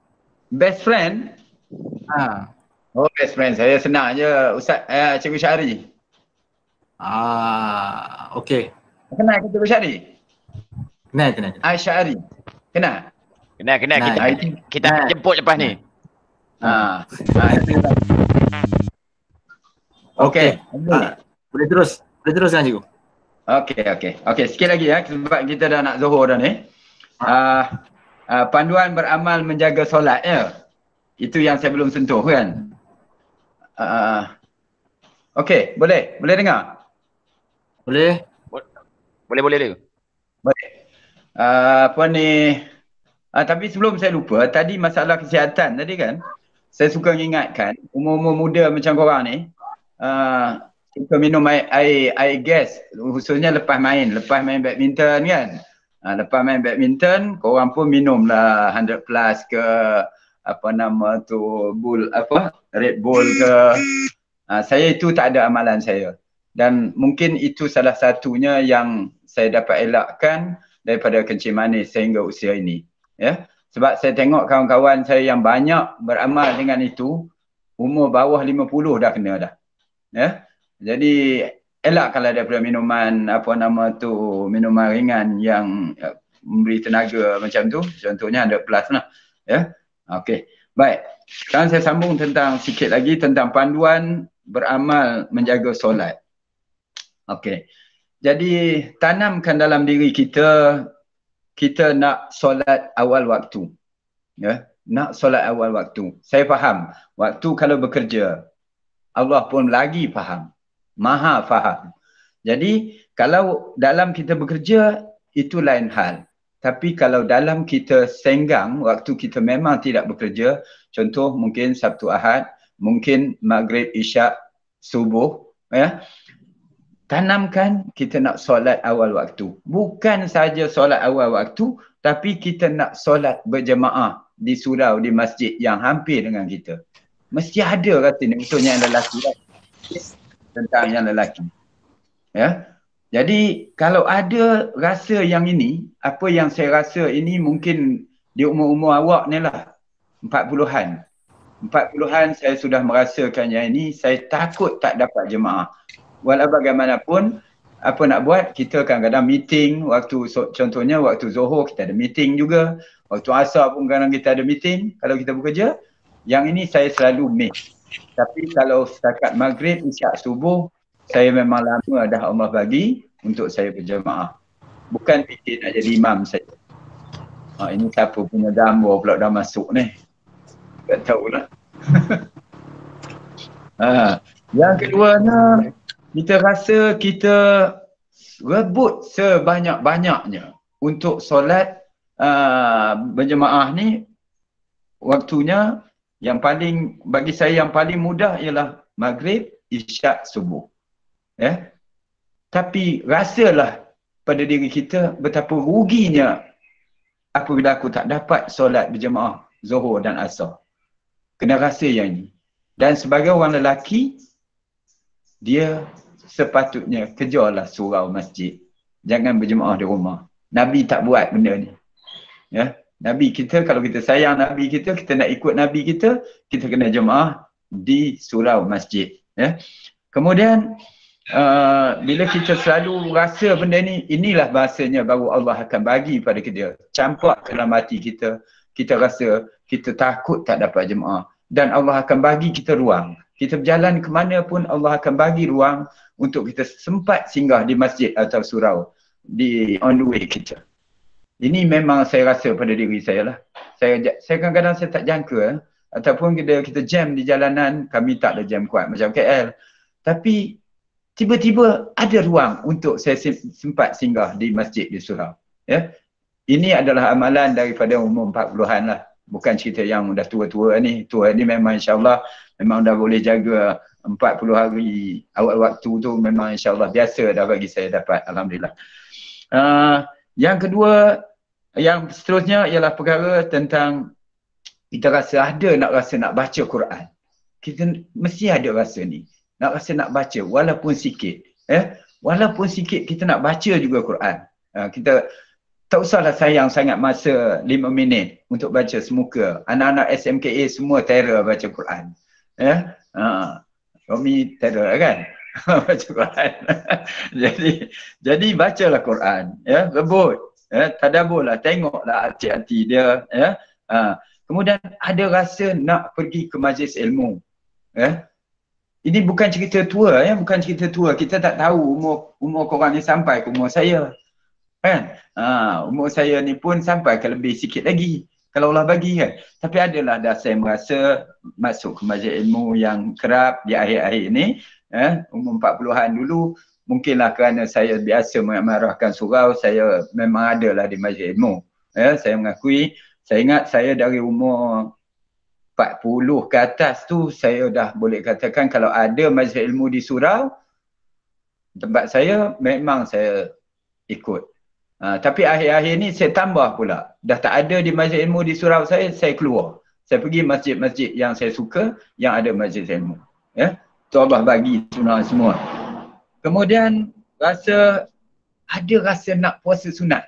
Best friend? Best friend saya senang je, Ustaz Cikgu Syahri. Okey. Kenal ke Cikgu Syahri? Kenal. Syahri. Kenal. Kita jemput lepas ni. Okey. Boleh teruskan cikgu. Okey, sikit lagi ya sebab kita dah nak zuhur dah ni. Panduan beramal menjaga solat ya. Itu yang saya belum sentuh kan. Okey, boleh dengar? Boleh. Boleh dia. Baik. Tapi sebelum saya lupa, tadi masalah kesihatan tadi kan, saya suka mengingatkan umur-umur muda macam korang ni, suka minum air gas, khususnya lepas main badminton kan. Lepas main badminton, korang pun minumlah 100 plus ke Red Bull ke. Saya itu tak ada amalan saya. Dan mungkin itu salah satunya yang saya dapat elakkan daripada kencing manis sehingga usia ini. Ya. Sebab saya tengok kawan-kawan saya yang banyak beramal dengan itu, umur bawah 50 dah kena dah. Ya. Jadi elakkanlah daripada minuman minuman ringan yang memberi tenaga macam tu. Contohnya 100 plus lah. Ya. Okey. Baik. Sekarang saya sambung sikit lagi tentang panduan beramal menjaga solat. Okey. Jadi tanamkan dalam diri kita nak solat awal waktu. Ya, nak solat awal waktu. Saya faham, waktu kalau bekerja, Allah pun lagi faham. Maha faham. Jadi kalau dalam kita bekerja itu lain hal. Tapi kalau dalam kita senggang, waktu kita memang tidak bekerja, contoh mungkin Sabtu Ahad, mungkin Maghrib, Isyak, Subuh, ya. Tanamkan kita nak solat awal waktu. Bukan saja solat awal waktu, tapi kita nak solat berjemaah di surau, di masjid yang hampir dengan kita. Mesti ada rasa ni, khususnya yang lelaki. Tentang yang lelaki. Ya. Jadi kalau ada rasa yang ini, apa yang saya rasa ini mungkin di umur-umur awak ni lah, 40-an. 40-an saya sudah merasakan yang ini, saya takut tak dapat jemaah. Walau bagaimanapun, apa nak buat, kita kadang-kadang meeting, contohnya waktu Zuhur kita ada meeting juga, waktu Asar pun kadang kita ada meeting, kalau kita bekerja, yang ini saya selalu miss. Tapi kalau setakat Maghrib, Isyak, Subuh, saya memang lama dah Allah bagi untuk saya berjemaah. Bukan fikir nak jadi imam saja. Ini siapa punya gambar pula dah masuk ni. Tak tahulah. Yang keduanya, kita rasa kita rebut sebanyak-banyaknya untuk solat berjemaah ni. Waktunya yang paling, bagi saya yang paling mudah ialah Maghrib, Isyak, Subuh. Ya. Tapi rasalah pada diri kita betapa ruginya apabila aku tak dapat solat berjemaah Zuhur dan Asar. Kena rasa yang ini. Dan sebagai orang lelaki, dia sepatutnya kejarlah surau masjid. Jangan berjemaah di rumah. Nabi tak buat benda ni. Ya. Nabi kita, kalau kita sayang Nabi kita nak ikut Nabi kita kena jemaah di surau masjid. Ya. Kemudian, bila kita selalu rasa benda ni, inilah bahasanya baru Allah akan bagi pada kita. Campak dalam hati kita, kita rasa kita takut tak dapat jemaah. Dan Allah akan bagi kita ruang. Kita berjalan ke mana pun Allah akan bagi ruang untuk kita sempat singgah di masjid atau surau on the way kita. Ini memang saya rasa pada diri saya lah. Saya kadang-kadang saya tak jangka ataupun kita jam di jalanan, kami tak ada jam kuat macam KL. Tapi tiba-tiba ada ruang untuk saya sempat singgah di masjid di surau. Ya. Ini adalah amalan daripada umur 40-an lah. Bukan cerita yang dah tua-tua ni. Tua ni memang insyaAllah memang dah boleh jaga 40 hari awal waktu tu, memang insyaAllah biasa dah bagi saya dapat. Alhamdulillah. Yang kedua, yang seterusnya ialah perkara tentang kita rasa nak baca Quran. Kita mesti ada rasa ni. Nak baca walaupun sikit. Walaupun sikit kita nak baca juga Quran. Kita tak usahlah sayang sangat masa 5 minit untuk baca semuka. Anak-anak SMKA semua terror baca Quran. Romi terror kan? Baca Quran. jadi bacalah Quran. Rebut. Tadaburlah, tengoklah hati-hati dia. Kemudian kemudian ada rasa nak pergi ke majlis ilmu. Ini bukan cerita tua ya, bukan cerita tua. Kita tak tahu umur korang ni sampai ke umur saya. Kan? Umur saya ni pun sampai ke lebih sikit lagi kalau Allah bagi kan. Tapi adalah dah saya merasa masuk ke majlis ilmu yang kerap di akhir-akhir ni, umur 40-an dulu, mungkinlah kerana saya biasa mengamarahkan surau, saya memang adalah di majlis ilmu. Saya mengakui, saya ingat saya dari umur 40 ke atas tu saya dah boleh katakan kalau ada majlis ilmu di surau, tempat saya memang saya ikut. Tapi akhir-akhir ni saya tambah pula. Dah tak ada di majlis ilmu di surau saya keluar. Saya pergi masjid-masjid yang saya suka, yang ada majlis ilmu. Tu Allah bagi sunat semua. Kemudian ada rasa nak puasa sunat.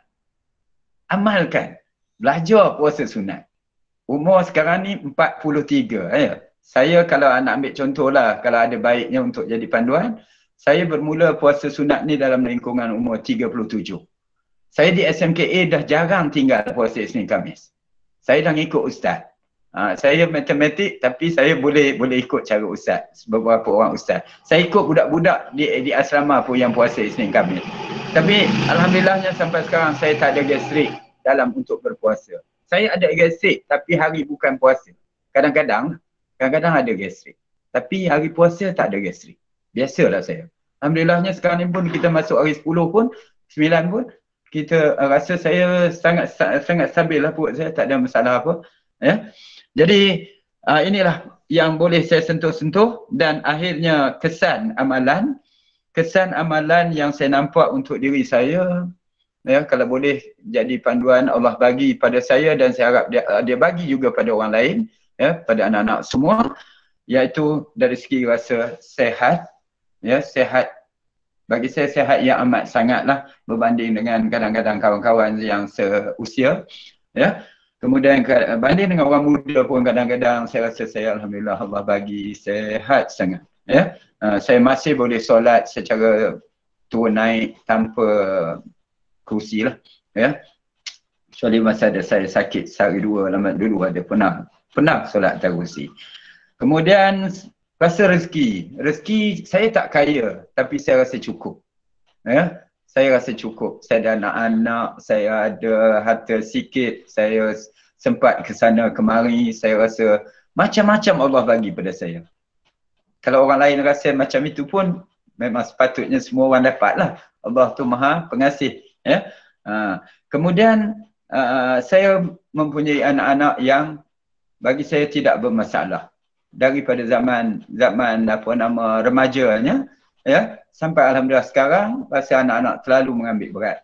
Amalkan. Belajar puasa sunat. Umur sekarang ni 43. Saya kalau nak ambil contoh lah, kalau ada baiknya untuk jadi panduan, saya bermula puasa sunat ni dalam lingkungan umur 37. Saya di SMKA dah jarang tinggal puasa Isnin Khamis. Saya dah ikut ustaz. Saya matematik tapi saya boleh ikut cara ustaz, beberapa orang ustaz. Saya ikut budak-budak di asrama pun yang puasa Isnin Khamis. Tapi alhamdulillahnya sampai sekarang saya tak ada gastrik dalam untuk berpuasa. Saya ada gastrik tapi hari bukan puasa. Kadang-kadang ada gastrik. Tapi hari puasa tak ada gastrik. Biasalah saya. Alhamdulillahnya sekarang ni pun kita masuk hari 10 pun, 9 pun, kita rasa saya sangat stabil lah perut saya, tak ada masalah apa. Jadi inilah yang boleh saya sentuh-sentuh dan akhirnya kesan amalan yang saya nampak untuk diri saya, kalau boleh jadi panduan Allah bagi pada saya dan saya harap dia bagi juga pada orang lain, pada anak-anak semua, iaitu dari segi rasa sehat, sehat. Bagi saya sehat yang amat sangatlah berbanding dengan kadang-kadang kawan-kawan yang seusia. Kemudian banding dengan orang muda pun kadang-kadang saya rasa saya alhamdulillah Allah bagi sehat sangat. Saya masih boleh solat secara turun naik tanpa kerusi lah. Kecuali masa ada saya sakit sehari dua lama dulu ada pernah solat atas kerusi. Kemudian rasa rezeki saya tak kaya tapi saya rasa cukup. Saya rasa cukup. Saya ada anak-anak, saya ada harta sikit, saya sempat ke sana kemari, saya rasa macam-macam Allah bagi pada saya. Kalau orang lain rasa macam itu pun memang sepatutnya semua orang dapatlah. Allah tu Maha Pengasih. Kemudian saya mempunyai anak-anak yang bagi saya tidak bermasalah. Daripada zaman remajanya sampai alhamdulillah sekarang rasa anak-anak terlalu mengambil berat.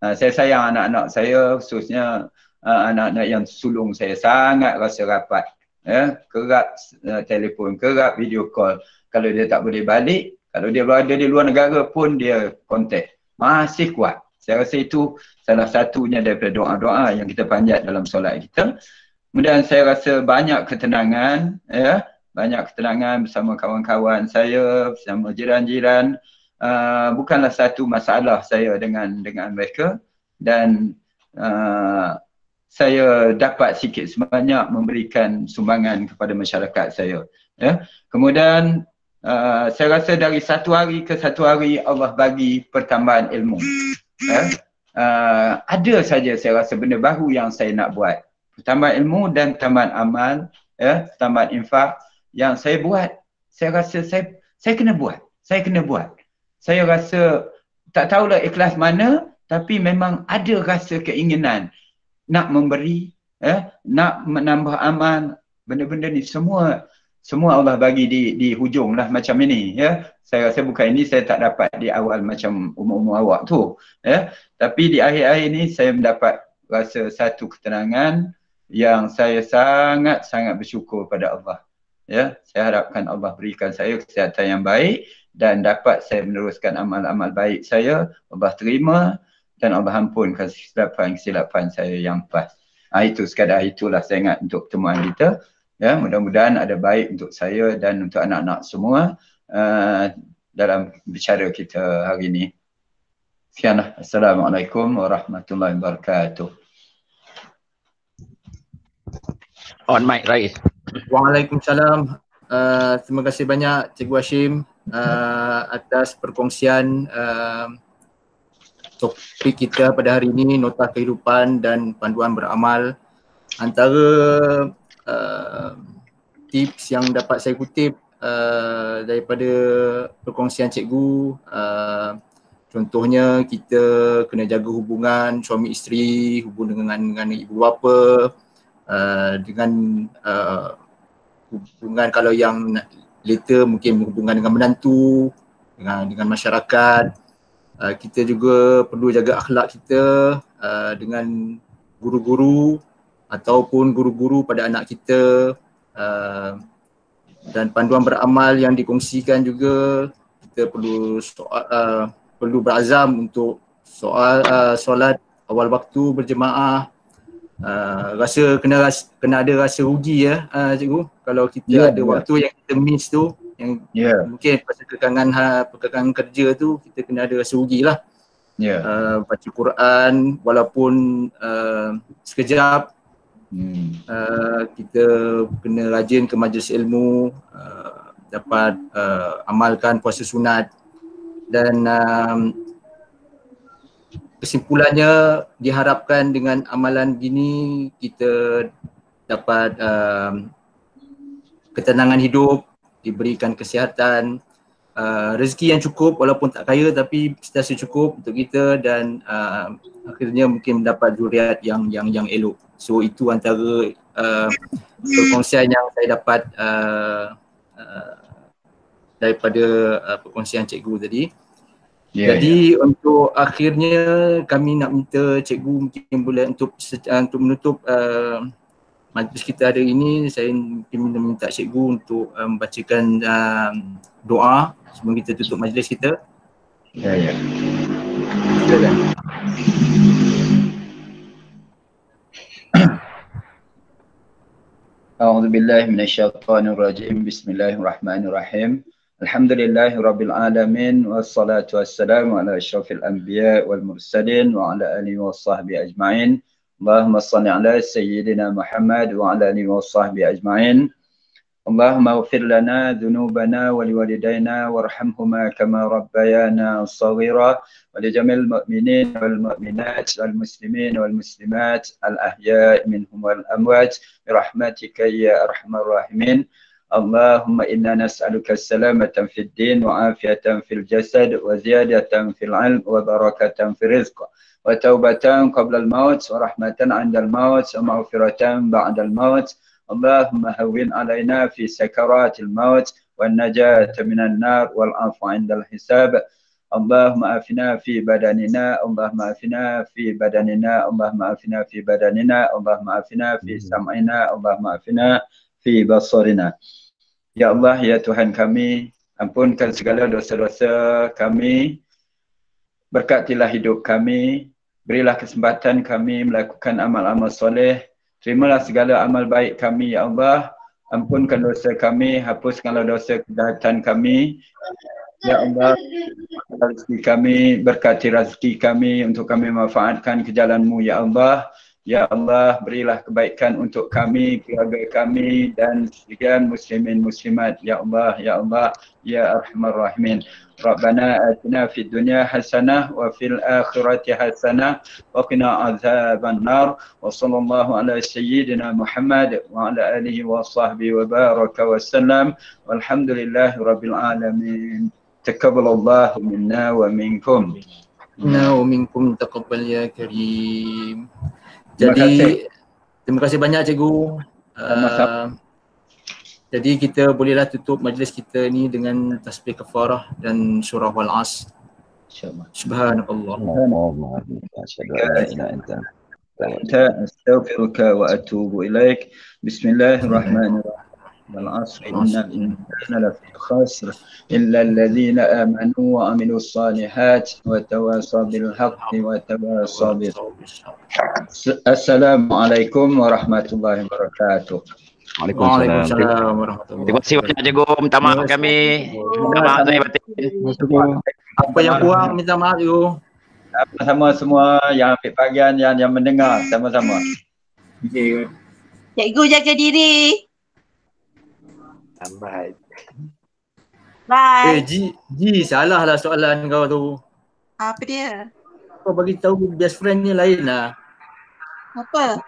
Saya sayang anak-anak saya, khususnya anak-anak yang sulung saya sangat rasa rapat. Kerap telefon, kerap video call. Kalau dia tak boleh balik, kalau dia berada di luar negara pun dia kontak. Masih kuat. Saya rasa itu salah satunya daripada doa-doa yang kita panjat dalam solat kita. Kemudian saya rasa banyak ketenangan, banyak ketenangan bersama kawan-kawan saya, bersama jiran-jiran. Bukanlah satu masalah saya dengan mereka dan saya dapat sikit sebanyak memberikan sumbangan kepada masyarakat saya. Kemudian saya rasa dari satu hari ke satu hari Allah bagi pertambahan ilmu. Ada saja saya rasa benda baru yang saya nak buat. Tambahan ilmu dan tambahan amal, tambahan infak yang saya buat, saya rasa saya kena buat. Saya rasa tak tahulah ikhlas mana, tapi memang ada rasa keinginan nak memberi, nak menambah amal. Benda-benda ni semua Allah bagi di hujung lah macam ini. Saya rasa bukan ini saya tak dapat di awal macam umur-umur awak tu. Tapi di akhir-akhir ni saya mendapat rasa satu ketenangan yang saya sangat-sangat bersyukur pada Allah. Saya harapkan Allah berikan saya kesihatan yang baik dan dapat saya meneruskan amal-amal baik saya. Allah terima dan Allah ampunkan kesilapan saya yang pas. Itu sekadar itulah saya ingat untuk pertemuan kita. Mudah-mudahan ada baik untuk saya dan untuk anak-anak semua dalam bicara kita hari ini. Sekianlah. Assalamualaikum warahmatullahi wabarakatuh. On mic, Rais. Waalaikumsalam. Terima kasih banyak Cikgu Hashim atas perkongsian topik kita pada hari ini, nota kehidupan dan panduan beramal. Antara tips yang dapat saya kutip daripada perkongsian cikgu, contohnya kita kena jaga hubungan suami isteri, hubungan dengan ibu bapa, dengan hubungan kalau yang later mungkin hubungan dengan menantu, dengan masyarakat. Kita juga perlu jaga akhlak kita dengan guru-guru ataupun guru-guru pada anak kita, dan panduan beramal yang dikongsikan juga. Kita perlu berazam untuk solat awal waktu berjemaah. Kena ada rasa rugi ya cikgu, kalau kita ada waktu yang kita miss tu, yang mungkin pasal kekangan kerja tu, kita kena ada rasa rugi lah. Baca Quran walaupun sekejap. Kita kena rajin ke majlis ilmu, dapat amalkan puasa sunat, dan kesimpulannya diharapkan dengan amalan gini kita dapat ketenangan hidup, diberikan kesihatan, rezeki yang cukup walaupun tak kaya tapi sentiasa cukup untuk kita, dan akhirnya mungkin mendapat zuriat yang elok. So itu antara perkongsian yang saya dapat daripada perkongsian cikgu tadi. Jadi untuk akhirnya kami nak minta cikgu mungkin boleh untuk menutup majlis kita hari ini, saya mungkin minta cikgu untuk membacakan doa sebelum kita tutup majlis kita. Silakan. A'udzu billahi minasyaitonir rajim. Bismillahirrahmanirrahim. Alhamdulillahi rabbil alamin, wassalatu wassalamu ala asyrafil anbiya wal mursalin wa ala alihi washabbihi ajmain. Allahumma shalli ala sayyidina Muhammad wa ala alihi washabbihi ajmain. Allahumma ighfir lana dhunubana wa liwalidayna warhamhuma kama rabbayana shaghira wa li jamil mu'minin wal mu'minat wal muslimin wal muslimat al ahya' minhum wal amwat bi rahmatika ya arhamar rahimin. Allahumma inna nas'aluka as-salamata fid din wa afiyatan fil jasad wa ziyadatan fil 'ilm wa barakatan fil rizq wa taubatan qabla al-maut wa rahmatan 'inda al-maut wa maghfiratan ba'da al-maut. Allahumma hawwin 'alaina fi sakaratil maut wan najata minan nar wal 'afwa 'inda al-hisab. Allahumma afina fi badanina, Allahumma afina fi badanina, Allahumma afina fi badanina, Allahumma afina fi sam'ina, Allahumma afina fi basarina. Ya Allah, ya Tuhan kami, ampunkan segala dosa-dosa kami, berkatilah hidup kami, berilah kesempatan kami melakukan amal-amal soleh, terimalah segala amal baik kami ya Allah, ampunkan dosa kami, hapuskanlah dosa kejahatan kami. Ya Allah, rezeki kami, berkati rezeki kami untuk kami memanfaatkan ke jalan-Mu ya Allah. Ya Allah, berilah kebaikan untuk kami, keluarga kami dan sekalian muslimin muslimat. Ya Allah, ya Allah, ya Arhamar Rahimin. Rabbana atina fid dunya hasanah wa fil akhirati hasanah wa qina azaban nar. Wa sallallahu ala sayyidina Muhammad wa ala alihi wa sahbihi wa baraka wa sallam. Walhamdulillahi rabbil alamin. Taqabbalallahu minna wa minkum. Inna wa minkum taqabbal ya karim. Jadi terima kasih banyak cikgu. Jadi kita bolehlah tutup majlis kita ni dengan tasbih kafarah dan surah wal as. Subhanallah. Astaghfiruka wa atubu ilaik. Bismillahirrahmanirrahim. والعصر إن الإنسان لفي خسر إلا الذين آمنوا وعملوا الصالحات وتواصوا بالحق وتواصوا بالصبر. السلام عليكم ورحمة الله وبركاته. Waalaikumsalam warahmatullahi. Terima kasih banyak cikgu. Minta maaf kami. Minta maaf saya batin. Apa yang kurang minta maaf cikgu. Sama-sama semua yang ambil bahagian, yang mendengar sama-sama. Okay. Cikgu jaga diri. Lambat. Bye. Ji, salah lah soalan kau tu. Apa dia? Kau bagi tahu best friend ni lain lah. Apa?